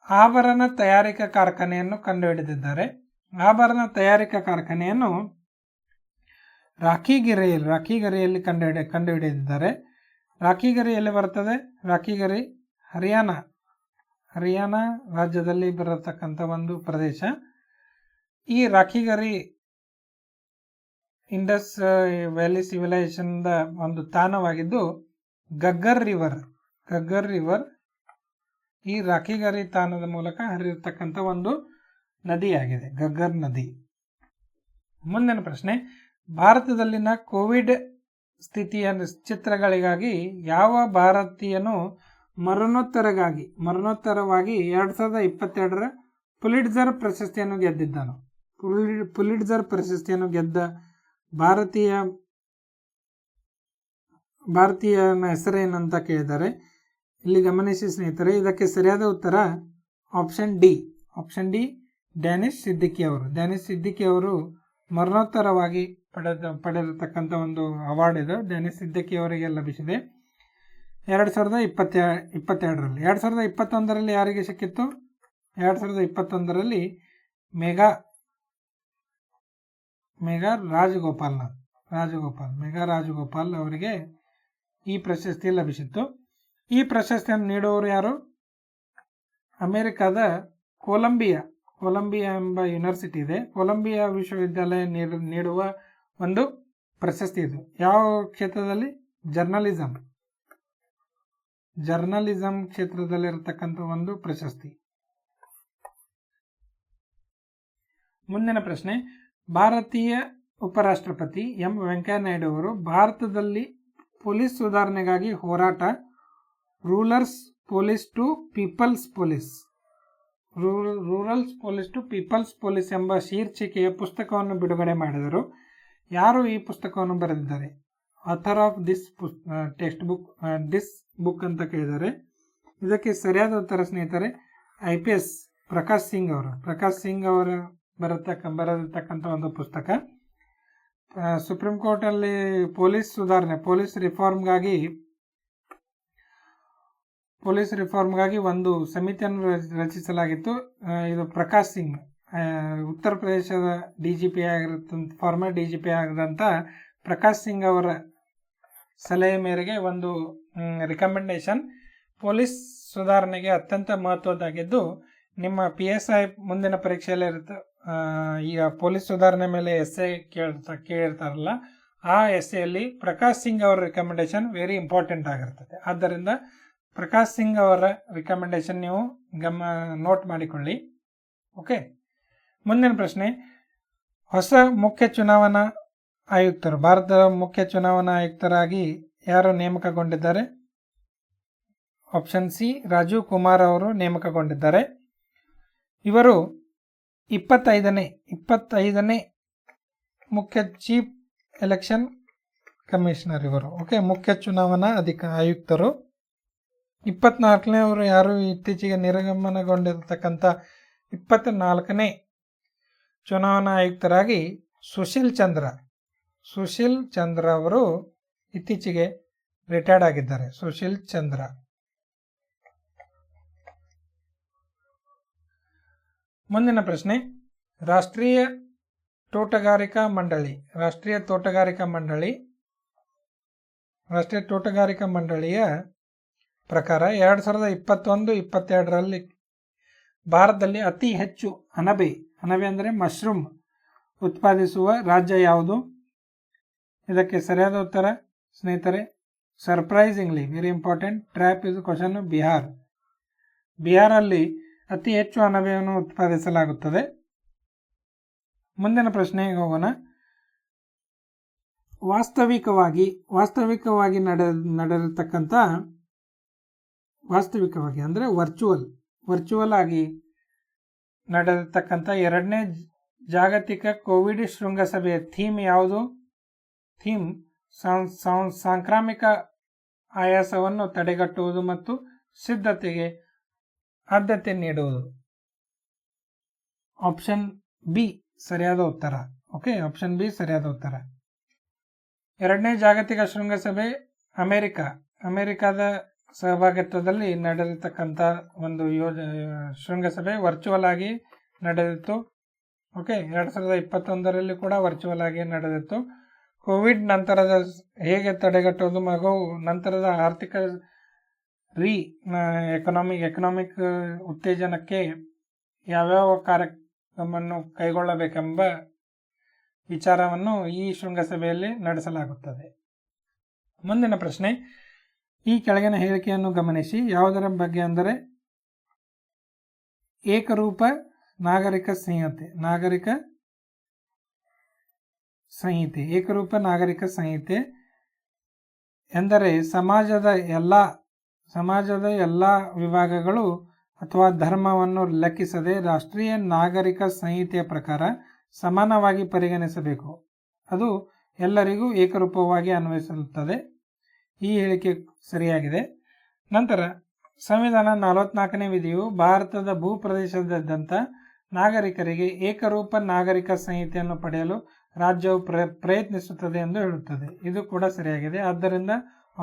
ಆಭರಣ ತಯಾರಿಕಾ ಕಾರ್ಖಾನೆಯನ್ನು ಕಂಡುಹಿಡಿದಿದ್ದಾರೆ? ಆಭರಣ ತಯಾರಿಕಾ ಕಾರ್ಖಾನೆಯನ್ನು ರಾಖಿಗರಿಯಲ್ಲಿ ಕಂಡುಹಿಡಿದಿದ್ದಾರೆ. ರಾಖಿಗರಿ ಎಲ್ಲಿ ಬರ್ತದೆ? ರಾಖಿಗರಿ ಹರಿಯಾಣ ರಾಜ್ಯದಲ್ಲಿ ಬರತಕ್ಕಂಥ ಒಂದು ಪ್ರದೇಶ. ಈ ರಾಖಿಗರಿ ಇಂಡಸ್ ವ್ಯಾಲಿ ಸಿವಿಲೈಸೇಷನ್ ಒಂದು ತಾಣವಾಗಿದ್ದು ಗಗ್ಗರ್ ರಿವರ್ ಈ ರಾಖಿಗರಿ ತಾಣದ ಮೂಲಕ ಹರಿಯತಕ್ಕಂಥ ಒಂದು ನದಿಯಾಗಿದೆ, ಗಗ್ಗರ್ ನದಿ. ಮುಂದಿನ ಪ್ರಶ್ನೆ, ಭಾರತದಲ್ಲಿನ ಕೋವಿಡ್ ಸ್ಥಿತಿಯ ಚಿತ್ರಗಳಿಗಾಗಿ ಯಾವ ಭಾರತೀಯನು ಮರಣೋತ್ತರವಾಗಿ 2022ರ ಪುಲಿಟ್ಜರ್ ಪ್ರಶಸ್ತಿಯನ್ನು ಗೆದ್ದಿದ್ದಾನು? ಪುಲಿಟ್ಜರ್ ಪ್ರಶಸ್ತಿಯನ್ನು ಗೆದ್ದ ಭಾರತೀಯನ ಹೆಸರೇನಂತ ಕೇಳಿದ್ದಾರೆ. ಇಲ್ಲಿ ಗಮನಿಸಿ ಸ್ನೇಹಿತರೆ, ಇದಕ್ಕೆ ಸರಿಯಾದ ಉತ್ತರ ಆಪ್ಷನ್ ಡಿ ಡ್ಯಾನಿಶ್ ಸಿದ್ದಿಕಿ ಅವರು ಮರಣೋತ್ತರವಾಗಿ ಪಡೆದಿರತಕ್ಕಂಥ ಒಂದು ಅವಾರ್ಡ್ ಇದು. ಡ್ಯಾನಿಶ್ ಸಿದ್ದಿಕಿ ಅವರಿಗೆ ಲಭಿಸಿದೆ 2022ರಲ್ಲಿ. 2021ರಲ್ಲಿ ಯಾರಿಗೆ ಸಿಕ್ಕಿತ್ತು? 2021ರಲ್ಲಿ ಮೇಘಾ ರಾಜಗೋಪಾಲ್ ಅವರಿಗೆ ಈ ಪ್ರಶಸ್ತಿ ಲಭಿಸಿತ್ತು. ಈ ಪ್ರಶಸ್ತಿಯನ್ನು ನೀಡುವವರು ಯಾರು? ಅಮೆರಿಕದ ಕೊಲಂಬಿಯಾ ಎಂಬ ಯೂನಿವರ್ಸಿಟಿ ಇದೆ, ಕೊಲಂಬಿಯಾ ವಿಶ್ವವಿದ್ಯಾಲಯ ನೀಡುವ ಒಂದು ಪ್ರಶಸ್ತಿ ಇದು. ಯಾವ ಕ್ಷೇತ್ರದಲ್ಲಿ? ಜರ್ನಲಿಸಂ ಕ್ಷೇತ್ರದಲ್ಲಿರತಕ್ಕಂಥ ಒಂದು ಪ್ರಶಸ್ತಿ. ಮುಂದಿನ ಪ್ರಶ್ನೆ, ಭಾರತೀಯ ಉಪರಾಷ್ಟ್ರಪತಿ ವೆಂಕಯ್ಯ ನಾಯ್ಡು ಅವರು ಭಾರತದಲ್ಲಿ ಪೊಲೀಸ್ ಸುಧಾರಣೆಗಾಗಿ ಹೋರಾಟ ರೂರಲ್ಸ್ ಪೊಲೀಸ್ ಟು ಪೀಪಲ್ಸ್ ಪೊಲೀಸ್ ಎಂಬ ಶೀರ್ಷಿಕೆಯ ಪುಸ್ತಕವನ್ನು ಬಿಡುಗಡೆ ಮಾಡಿದರು. ಯಾರು ಈ ಪುಸ್ತಕವನ್ನು ಬರೆದಿದ್ದಾರೆ? ಆಥರ್ ಆಫ್ ದಿಸ್ ಬುಕ್ ಅಂತ ಕೇಳಿದ್ದಾರೆ. ಇದಕ್ಕೆ ಸರಿಯಾದ ಉತ್ತರ ಸ್ನೇಹಿತರೆ IPS ಪ್ರಕಾಶ್ ಸಿಂಗ್ ಅವರು ಬರೆದಿರ್ತಕ್ಕಂಥ ಒಂದು ಪುಸ್ತಕ. ಸುಪ್ರೀಂ ಕೋರ್ಟ್ ಅಲ್ಲಿ ಪೊಲೀಸ್ ರಿಫಾರ್ಮ್ಗಾಗಿ ಒಂದು ಸಮಿತಿಯನ್ನು ರಚಿಸಲಾಗಿತ್ತು. ಇದು ಪ್ರಕಾಶ್ ಸಿಂಗ್ ಉತ್ತರ ಪ್ರದೇಶದ ಫಾರ್ಮರ್ DGP ಆಗಿದಂಥ ಪ್ರಕಾಶ್ ಸಿಂಗ್ ಅವರ ಸಲಹೆ ಮೇರೆಗೆ ಒಂದು ರಿಕಮೆಂಡೇಶನ್ ಪೊಲೀಸ್ ಸುಧಾರಣೆಗೆ ಅತ್ಯಂತ ಮಹತ್ವದ್ದಾಗಿದ್ದು, ನಿಮ್ಮ PSI ಮುಂದಿನ ಪರೀಕ್ಷೆಯಲ್ಲಿ ಇರುತ್ತೆ. ಈಗ ಪೊಲೀಸ್ ಸುಧಾರಣೆ ಮೇಲೆ ಎಸ್ಸೆ ಕೇಳಿರ್ತಾರಲ್ಲ, ಆ ಎಸ್ಸೆಯಲ್ಲಿ ಪ್ರಕಾಶ್ ಸಿಂಗ್ ಅವರ ರಿಕಮೆಂಡೇಶನ್ ವೆರಿ ಇಂಪಾರ್ಟೆಂಟ್ ಆಗಿರ್ತದೆ. ಆದ್ದರಿಂದ ಪ್ರಕಾಶ್ ಸಿಂಗ್ ಅವರ ರಿಕಮೆಂಡೇಶನ್ ನೀವು ನೋಟ್ ಮಾಡಿಕೊಳ್ಳಿ. ಓಕೆ, ಮುಂದಿನ ಪ್ರಶ್ನೆ, ಹೊಸ ಮುಖ್ಯ ಚುನಾವಣಾ ಆಯುಕ್ತರು, ಭಾರತದ ಮುಖ್ಯ ಚುನಾವಣಾ ಆಯುಕ್ತರಾಗಿ ಯಾರು ನೇಮಕಗೊಂಡಿದ್ದಾರೆ? ಆಪ್ಷನ್ ಸಿ ರಾಜೀವ್ ಕುಮಾರ್ ಅವರು ನೇಮಕಗೊಂಡಿದ್ದಾರೆ. ಇವರು 25ನೇ ಮುಖ್ಯ ಚೀಫ್ ಎಲೆಕ್ಷನ್ ಕಮಿಷನರ್ ಇವರು. ಓಕೆ, ಮುಖ್ಯ ಚುನಾವಣಾ ಆಯುಕ್ತರು. 24ನೇವರು ಯಾರು ಇತ್ತೀಚೆಗೆ ನಿರ್ಗಮನಗೊಂಡಿರತಕ್ಕಂಥ 24ನೇ ಚುನಾವಣಾ ಆಯುಕ್ತರಾಗಿ ಸುಶೀಲ್ ಚಂದ್ರ ಅವರು ಇತ್ತೀಚೆಗೆ ರಿಟೈರ್ಡ್ ಆಗಿದ್ದಾರೆ. ಸುಶೀಲ್ ಚಂದ್ರ. ಮುಂದಿನ ಪ್ರಶ್ನೆ, ರಾಷ್ಟ್ರೀಯ ತೋಟಗಾರಿಕಾ ಮಂಡಳಿಯ ಪ್ರಕಾರ 2021-22ರಲ್ಲಿ ಭಾರತದಲ್ಲಿ ಅತಿ ಹೆಚ್ಚು ಅಣಬೆ ಅಂದರೆ ಮಶ್ರೂಮ್ ಉತ್ಪಾದಿಸುವ ರಾಜ್ಯ ಯಾವುದು? ಇದಕ್ಕೆ ಸರಿಯಾದ ಉತ್ತರ ಸ್ನೇಹಿತರೆ, ಸರ್ಪ್ರೈಸಿಂಗ್ಲಿ ವೆರಿ ಇಂಪಾರ್ಟೆಂಟ್ ಟ್ರ್ಯಾಪ್ ಇದು ಕ್ವಶನ್, ಬಿಹಾರಲ್ಲಿ ಅತಿ ಹೆಚ್ಚು ಅಣಬೆಯನ್ನು ಉತ್ಪಾದಿಸಲಾಗುತ್ತದೆ. ಮುಂದಿನ ಪ್ರಶ್ನೆಗೆ ಹೋಗೋಣ. ವಾಸ್ತವಿಕವಾಗಿ ನಡೆದಿರ್ತಕ್ಕಂಥ ಅಂದರೆ ವರ್ಚುವಲ್ ಆಗಿ ನಡೆದಿರ್ತಕ್ಕಂಥ 2ನೇ ಜಾಗತಿಕ ಕೋವಿಡ್ ಶೃಂಗಸಭೆಯ ಥೀಮ್ ಯಾವುದು? ಥೀಮ್ ಸಾಂಕ್ರಾಮಿಕ ಆಯಾಸವನ್ನು ತಡೆಗಟ್ಟುವುದು ಮತ್ತು ಸಿದ್ಧತೆಗೆ ಆದ್ಯತೆ ನೀಡುವುದು. ಆಪ್ಷನ್ ಬಿ ಸರಿಯಾದ ಉತ್ತರ. ಓಕೆ, ಆಪ್ಷನ್ ಬಿ ಸರಿಯಾದ ಉತ್ತರ. 2ನೇ ಜಾಗತಿಕ ಶೃಂಗಸಭೆ ಅಮೆರಿಕಾದ ಸಹಭಾಗಿತ್ವದಲ್ಲಿ ನಡೆದಿರ್ತಕ್ಕಂಥ ಒಂದು ಶೃಂಗಸಭೆ ವರ್ಚುವಲ್ ಆಗಿ ನಡೆದಿತ್ತು. ಓಕೆ, 2021ರಲ್ಲಿ ಕೂಡ ವರ್ಚುವಲ್ ಆಗಿ ನಡೆದಿತ್ತು. ಕೋವಿಡ್ ನಂತರದ ಹೇಗೆ ತಡೆಗಟ್ಟುವುದು ಹಾಗೂ ನಂತರದ ಆರ್ಥಿಕ ಎಕನಾಮಿಕ್ ಉತ್ತೇಜನಕ್ಕೆ ಯಾವ್ಯಾವ ಕಾರ್ಯಕ್ರಮವನ್ನು ಕೈಗೊಳ್ಳಬೇಕೆಂಬ ವಿಚಾರವನ್ನು ಈ ಶೃಂಗಸಭೆಯಲ್ಲಿ ನಡೆಸಲಾಗುತ್ತದೆ. ಮುಂದಿನ ಪ್ರಶ್ನೆ, ಈ ಕೆಳಗಿನ ಹೇಳಿಕೆಯನ್ನು ಗಮನಿಸಿ. ಯಾವುದರ ಬಗ್ಗೆ ಅಂದರೆ ಏಕರೂಪ ನಾಗರಿಕ ಸಂಹಿತೆ ಎಂದರೆ ಸಮಾಜದ ಎಲ್ಲ ವಿಭಾಗಗಳು ಅಥವಾ ಧರ್ಮವನ್ನು ಲೆಕ್ಕಿಸದೆ ರಾಷ್ಟ್ರೀಯ ನಾಗರಿಕ ಸಂಹಿತೆಯ ಪ್ರಕಾರ ಸಮಾನವಾಗಿ ಪರಿಗಣಿಸಬೇಕು. ಅದು ಎಲ್ಲರಿಗೂ ಏಕರೂಪವಾಗಿ ಅನ್ವಯಿಸುತ್ತದೆ. ಈ ಹೇಳಿಕೆ ಸರಿಯಾಗಿದೆ. ನಂತರ ಸಂವಿಧಾನ 44ನೇ ವಿಧಿಯು ಭಾರತದ ಭೂಪ್ರದೇಶದಾದ್ಯಂತ ನಾಗರಿಕರಿಗೆ ಏಕರೂಪ ನಾಗರಿಕ ಸಂಹಿತೆಯನ್ನು ಪಡೆಯಲು ರಾಜ್ಯವು ಪ್ರಯತ್ನಿಸುತ್ತದೆ ಎಂದು ಹೇಳುತ್ತದೆ. ಇದು ಕೂಡ ಸರಿಯಾಗಿದೆ. ಆದ್ದರಿಂದ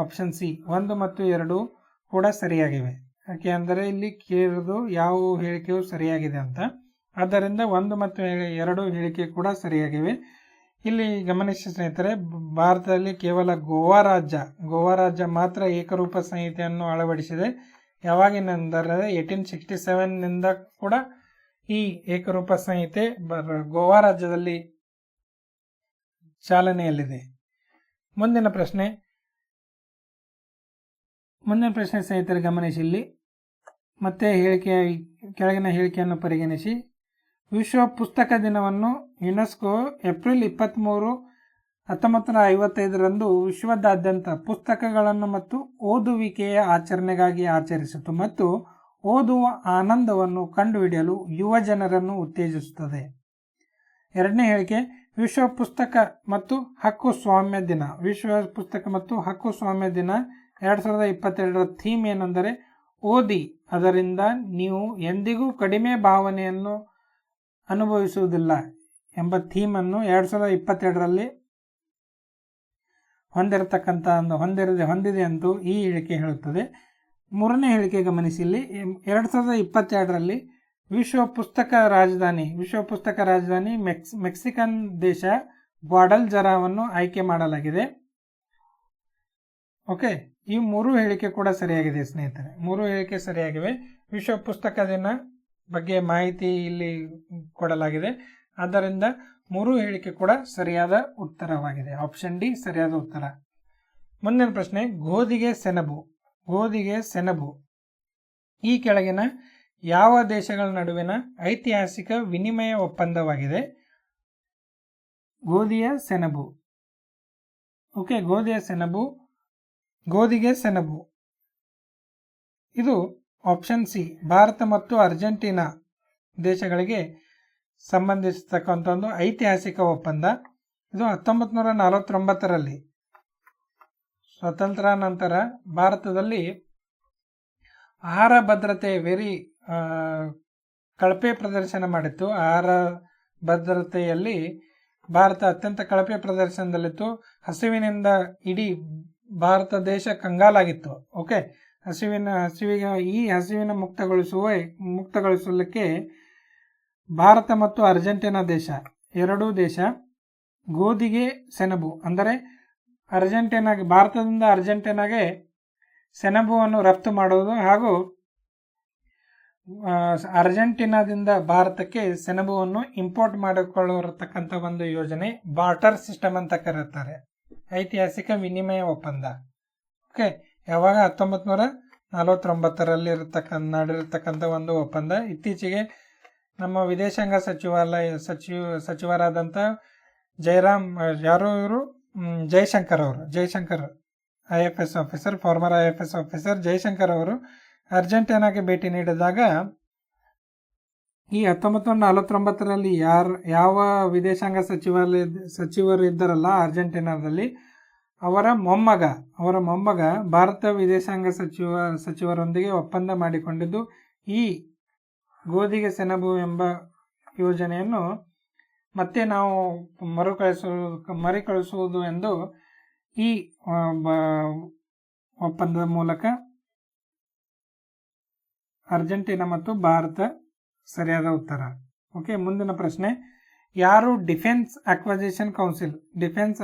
ಆಪ್ಷನ್ ಸಿ 1 ಮತ್ತು 2 ಕೂಡ ಸರಿಯಾಗಿವೆ. ಯಾಕೆ ಅಂದರೆ ಇಲ್ಲಿ ಕೇಳಿರೋದು ಯಾವ ಹೇಳಿಕೆಯು ಸರಿಯಾಗಿದೆ ಅಂತ. ಆದ್ದರಿಂದ 1 ಮತ್ತು 2 ಹೇಳಿಕೆ ಕೂಡ ಸರಿಯಾಗಿವೆ. ಇಲ್ಲಿ ಗಮನಿಸಿ ಸ್ನೇಹಿತರೆ, ಭಾರತದಲ್ಲಿ ಕೇವಲ ಗೋವಾ ರಾಜ್ಯ ಮಾತ್ರ ಏಕರೂಪ ಸಂಹಿತೆಯನ್ನು ಅಳವಡಿಸಿದೆ. ಯಾವಾಗಿನೆಂದರೆ 1867ನಿಂದ ಕೂಡ ಈ ಏಕರೂಪ ಸಂಹಿತೆ ಗೋವಾ ರಾಜ್ಯದಲ್ಲಿ ಚಾಲನೆಯಲ್ಲಿದೆ. ಮುಂದಿನ ಪ್ರಶ್ನೆ ಸ್ನೇಹಿತರೆ ಗಮನಿಸಿ. ಇಲ್ಲಿ ಮತ್ತೆ ಕೆಳಗಿನ ಹೇಳಿಕೆಯನ್ನು ಪರಿಗಣಿಸಿ. ವಿಶ್ವ ಪುಸ್ತಕ ದಿನವನ್ನು ಯುನೆಸ್ಕೋ ಏಪ್ರಿಲ್ 23, 1955ರಂದು ವಿಶ್ವದಾದ್ಯಂತ ಪುಸ್ತಕಗಳನ್ನು ಮತ್ತು ಓದುವಿಕೆಯ ಆಚರಣೆಗಾಗಿ ಆಚರಿಸಿತು ಮತ್ತು ಓದುವ ಆನಂದವನ್ನು ಕಂಡುಹಿಡಿಯಲು ಯುವ ಜನರನ್ನು ಉತ್ತೇಜಿಸುತ್ತದೆ. 2ನೇ ಹೇಳಿಕೆ, ವಿಶ್ವ ಪುಸ್ತಕ ಮತ್ತು ಹಕ್ಕುಸ್ವಾಮ್ಯ ದಿನ 2022ರ ಥೀಮ್ ಏನೆಂದರೆ ಓದಿ, ಅದರಿಂದ ನೀವು ಎಂದಿಗೂ ಕಡಿಮೆ ಭಾವನೆಯನ್ನು ಅನುಭವಿಸುವುದಿಲ್ಲ ಎಂಬ ಥೀಮನ್ನು 2022ರಲ್ಲಿ ಹೊಂದಿದೆ ಎಂದು ಈ ಹೇಳಿಕೆ ಹೇಳುತ್ತದೆ. 3ನೇ ಹೇಳಿಕೆ ಗಮನಿಸಿ. ಇಲ್ಲಿ 2022ರಲ್ಲಿ ವಿಶ್ವ ಪುಸ್ತಕ ರಾಜಧಾನಿ ಮೆಕ್ಸಿಕನ್ ದೇಶ ಗ್ವಾಡಲ್ಜರಾವನ್ನು ಆಯ್ಕೆ ಮಾಡಲಾಗಿದೆ. ಓಕೆ, ಈ 3 ಹೇಳಿಕೆ ಕೂಡ ಸರಿಯಾಗಿದೆ ಸ್ನೇಹಿತರೆ. 3 ಹೇಳಿಕೆ ಸರಿಯಾಗಿವೆ. ವಿಶ್ವ ಪುಸ್ತಕ ದಿನ ಬಗ್ಗೆ ಮಾಹಿತಿ ಇಲ್ಲಿ ಕೊಡಲಾಗಿದೆ. ಆದ್ದರಿಂದ 3 ಹೇಳಿಕೆ ಕೂಡ ಸರಿಯಾದ ಉತ್ತರವಾಗಿದೆ. ಆಪ್ಷನ್ ಡಿ ಸರಿಯಾದ ಉತ್ತರ. ಮುಂದಿನ ಪ್ರಶ್ನೆ, ಗೋಧಿಗೆ ಸೆಣಬು ಈ ಕೆಳಗಿನ ಯಾವ ದೇಶಗಳ ನಡುವಿನ ಐತಿಹಾಸಿಕ ವಿನಿಮಯ ಒಪ್ಪಂದವಾಗಿದೆ? ಗೋಧಿಗೆ ಸೆಣಬು ಇದು ಆಪ್ಷನ್ ಸಿ ಭಾರತ ಮತ್ತು ಅರ್ಜೆಂಟೀನಾ ದೇಶಗಳಿಗೆ ಸಂಬಂಧಿಸತಕ್ಕಂಥ ಒಂದು ಐತಿಹಾಸಿಕ ಒಪ್ಪಂದ. ಇದು 1949ರಲ್ಲಿ ಸ್ವತಂತ್ರ ನಂತರ ಭಾರತದಲ್ಲಿ ಆಹಾರ ಭದ್ರತೆ ಕಳಪೆ ಪ್ರದರ್ಶನ ಮಾಡಿತ್ತು. ಆಹಾರ ಭದ್ರತೆಯಲ್ಲಿ ಭಾರತ ಅತ್ಯಂತ ಕಳಪೆ ಪ್ರದರ್ಶನದಲ್ಲಿತ್ತು. ಹಸಿವಿನಿಂದ ಇಡೀ ಭಾರತ ದೇಶ ಕಂಗಾಲಾಗಿತ್ತು. ಓಕೆ, ಹಸಿವಿನ ಮುಕ್ತಗೊಳಿಸಲಿಕ್ಕೆ ಭಾರತ ಮತ್ತು ಅರ್ಜೆಂಟೀನಾ ಎರಡೂ ದೇಶ ಗೋಧಿಗೆ ಸೆಣಬು ಅಂದರೆ ಭಾರತದಿಂದ ಅರ್ಜೆಂಟೀನಾಗೆ ಸೆಣಬುವನ್ನು ರಫ್ತು ಮಾಡುವುದು ಹಾಗೂ ಅರ್ಜೆಂಟೀನಾದಿಂದ ಭಾರತಕ್ಕೆ ಸೆಣಬುವನ್ನು ಇಂಪೋರ್ಟ್ ಮಾಡಿಕೊಳ್ಳಿರತಕ್ಕಂಥ ಒಂದು ಯೋಜನೆ ಬಾರ್ಟರ್ ಸಿಸ್ಟಮ್ ಅಂತ ಕರೆಯುತ್ತಾರೆ. ಐತಿಹಾಸಿಕ ವಿನಿಮಯ ಒಪ್ಪಂದ. ಓಕೆ, ಯಾವಾಗ 1949ರಲ್ಲಿ ನಡೆದಿರ್ತಕ್ಕಂಥ ಒಂದು ಒಪ್ಪಂದ. ಇತ್ತೀಚೆಗೆ ನಮ್ಮ ವಿದೇಶಾಂಗ ಸಚಿವರಾದಂಥ Jaishankar IFS officer, former IFS officer Jaishankar ಅವರು ಅರ್ಜೆಂಟೀನಾಗೆ ಭೇಟಿ ನೀಡಿದಾಗ ಈ 1949ರಲ್ಲಿ ಯಾವ ವಿದೇಶಾಂಗ ಸಚಿವರು ಇದ್ದಾರಲ್ಲ ಅರ್ಜೆಂಟೀನಾದಲ್ಲಿ, ಅವರ ಮೊಮ್ಮಗ ಭಾರತ ವಿದೇಶಾಂಗ ಸಚಿವರೊಂದಿಗೆ ಒಪ್ಪಂದ ಮಾಡಿಕೊಂಡಿದ್ದು ಈ ಗೋಧಿಗೆ ಸೆಣಬು ಎಂಬ ಯೋಜನೆಯನ್ನು ಮತ್ತೆ ನಾವು ಮರುಕಳಿಸುವುದು ಎಂದು ಈ ಒಪ್ಪಂದದ ಮೂಲಕ ಅರ್ಜೆಂಟೀನಾ ಮತ್ತು ಭಾರತ ಸರಿಯಾದ ಉತ್ತರ. ಓಕೆ, ಮುಂದಿನ ಪ್ರಶ್ನೆ. ಯಾರು ಡಿಫೆನ್ಸ್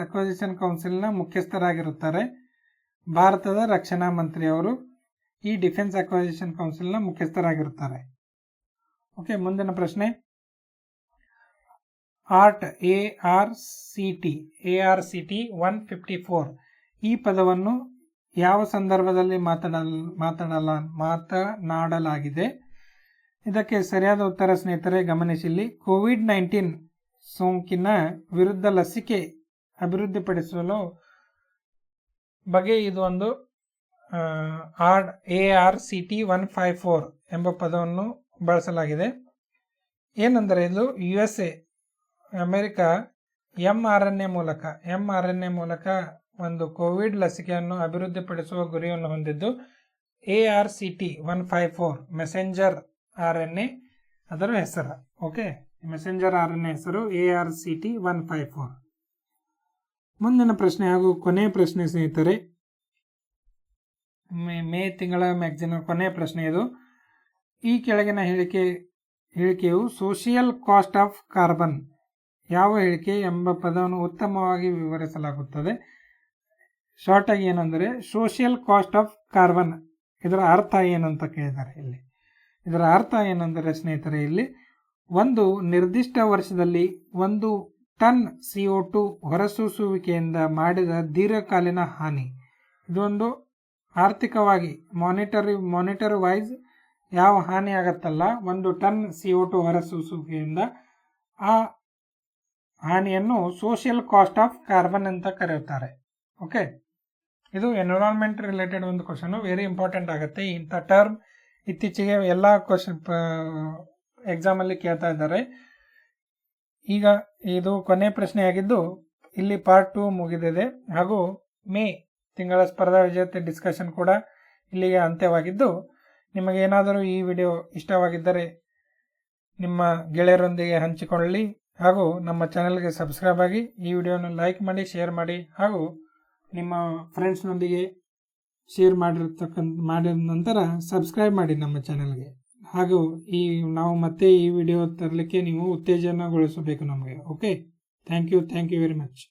ಅಕ್ವಿಸಿಷನ್ ಕೌನ್ಸಿಲ್ನ ಮುಖ್ಯಸ್ಥರಾಗಿರುತ್ತಾರೆ? ಭಾರತದ ರಕ್ಷಣಾ ಮಂತ್ರಿ ಅವರು ಈ ಡಿಫೆನ್ಸ್ ಅಕ್ವಿಸಿಷನ್ ಕೌನ್ಸಿಲ್ನ ಮುಖ್ಯಸ್ಥರಾಗಿರುತ್ತಾರೆ. ಓಕೆ, ಮುಂದಿನ ಪ್ರಶ್ನೆ. ARCT 154 ಈ ಪದವನ್ನು ಯಾವ ಸಂದರ್ಭದಲ್ಲಿ ಮಾತನಾಡಲಾಗಿದೆ? ಇದಕ್ಕೆ ಸರಿಯಾದ ಉತ್ತರ ಸ್ನೇಹಿತರೆ ಗಮನಿಸಿಲ್ಲಿ. COVID-19 ಸೋಂಕಿನ ವಿರುದ್ಧ ಲಸಿಕೆ ಅಭಿವೃದ್ಧಿಪಡಿಸಲು ಬಗ್ಗೆ ಇದು ಒಂದು ARCT 154 ಎಂಬ ಪದವನ್ನು ಬಳಸಲಾಗಿದೆ. ಏನೆಂದರೆ ಇದು USA ಅಮೆರಿಕ mRNA ಮೂಲಕ ಒಂದು ಕೋವಿಡ್ ಲಸಿಕೆಯನ್ನು ಅಭಿವೃದ್ಧಿಪಡಿಸುವ ಗುರಿಯನ್ನು ಹೊಂದಿದ್ದು ARCT 154 ಮೆಸೆಂಜರ್ RNA ಅದರ ಹೆಸರು. ಓಕೆ, ಮೆಸೆಂಜರ್ RNA ಹೆಸರು ARCT 154. ಮುಂದಿನ ಪ್ರಶ್ನೆ ಹಾಗೂ ಕೊನೆಯ ಪ್ರಶ್ನೆ ಸ್ನೇಹಿತರೆ, ಮೇ ತಿಂಗಳ ಮ್ಯಾಗಜಿನ್ ಕೊನೆಯ ಪ್ರಶ್ನೆ ಇದು. ಈ ಕೆಳಗಿನ ಹೇಳಿಕೆಯು ಸೋಷಿಯಲ್ ಕಾಸ್ಟ್ ಆಫ್ ಕಾರ್ಬನ್ ಯಾವ ಹೇಳಿಕೆ ಎಂಬ ಪದವನ್ನು ಉತ್ತಮವಾಗಿ ವಿವರಿಸಲಾಗುತ್ತದೆ? ಶಾರ್ಟ್ ಆಗಿ ಏನಂದರೆ ಸೋಷಿಯಲ್ ಕಾಸ್ಟ್ ಆಫ್ ಕಾರ್ಬನ್, ಇದರ ಅರ್ಥ ಏನಂತ ಕೇಳಿದ್ದಾರೆ ಇಲ್ಲಿ. ಇದರ ಅರ್ಥ ಏನೆಂದರೆ ಸ್ನೇಹಿತರೆ, ಇಲ್ಲಿ ಒಂದು ನಿರ್ದಿಷ್ಟ ವರ್ಷದಲ್ಲಿ 1 ಟನ್ CO2 ಹೊರಸೂಸುವಿಕೆಯಿಂದ ಮಾಡಿದ ದೀರ್ಘಕಾಲೀನ ಹಾನಿ. ಇದೊಂದು ಆರ್ಥಿಕವಾಗಿ ಮಾನಿಟರಿ ವೈಸ್ ಯಾವ ಹಾನಿ ಆಗತ್ತಲ್ಲ 1 ಟನ್ CO2 ಹೊರಸೂಸುವಿಕೆಯಿಂದ, ಆ ಹಾನಿಯನ್ನು ಸೋಷಿಯಲ್ ಕಾಸ್ಟ್ ಆಫ್ ಕಾರ್ಬನ್ ಅಂತ ಕರೆಯುತ್ತಾರೆ. ಓಕೆ, ಇದು ಎನ್ವಿರಾನ್ಮೆಂಟ್ ರಿಲೇಟೆಡ್ ಒಂದು ಕ್ವಶನ್, ವೆರಿ ಇಂಪಾರ್ಟೆಂಟ್ ಆಗುತ್ತೆ. ಇಂಥ ಟರ್ಮ್ ಇತ್ತೀಚೆಗೆ ಎಲ್ಲ ಎಕ್ಸಾಮಲ್ಲಿ ಕೇಳ್ತಾ ಇದ್ದಾರೆ. ಈಗ ಇದು ಕೊನೆ ಪ್ರಶ್ನೆಯಾಗಿದ್ದು ಇಲ್ಲಿ ಪಾರ್ಟ್ 2 ಮುಗಿದಿದೆ ಹಾಗೂ ಮೇ ತಿಂಗಳ ಸ್ಪರ್ಧಾ ವಿಜೇತ ಡಿಸ್ಕಷನ್ ಕೂಡ ಇಲ್ಲಿಗೆ ಅಂತ್ಯವಾಗಿದ್ದು, ನಿಮಗೇನಾದರೂ ಈ ವಿಡಿಯೋ ಇಷ್ಟವಾಗಿದ್ದರೆ ನಿಮ್ಮ ಗೆಳೆಯರೊಂದಿಗೆ ಹಂಚಿಕೊಳ್ಳಿ ಹಾಗೂ ನಮ್ಮ ಚಾನೆಲ್ಗೆ ಸಬ್ಸ್ಕ್ರೈಬ್ ಆಗಿ, ಈ ವಿಡಿಯೋನ ಲೈಕ್ ಮಾಡಿ, ಶೇರ್ ಮಾಡಿ ಹಾಗೂ ನಿಮ್ಮ ಫ್ರೆಂಡ್ಸ್ನೊಂದಿಗೆ ಶೇರ್ ಮಾಡಿದ ನಂತರ ಸಬ್ಸ್ಕ್ರೈಬ್ ಮಾಡಿ ನಮ್ಮ ಚಾನೆಲ್ಗೆ. ಹಾಗೂ ನಾವು ಮತ್ತೆ ಈ ವಿಡಿಯೋ ತರಲಿಕ್ಕೆ ನೀವು ಉತ್ತೇಜನಗೊಳಿಸಬೇಕು ನಮಗೆ. Okay, thank you very much.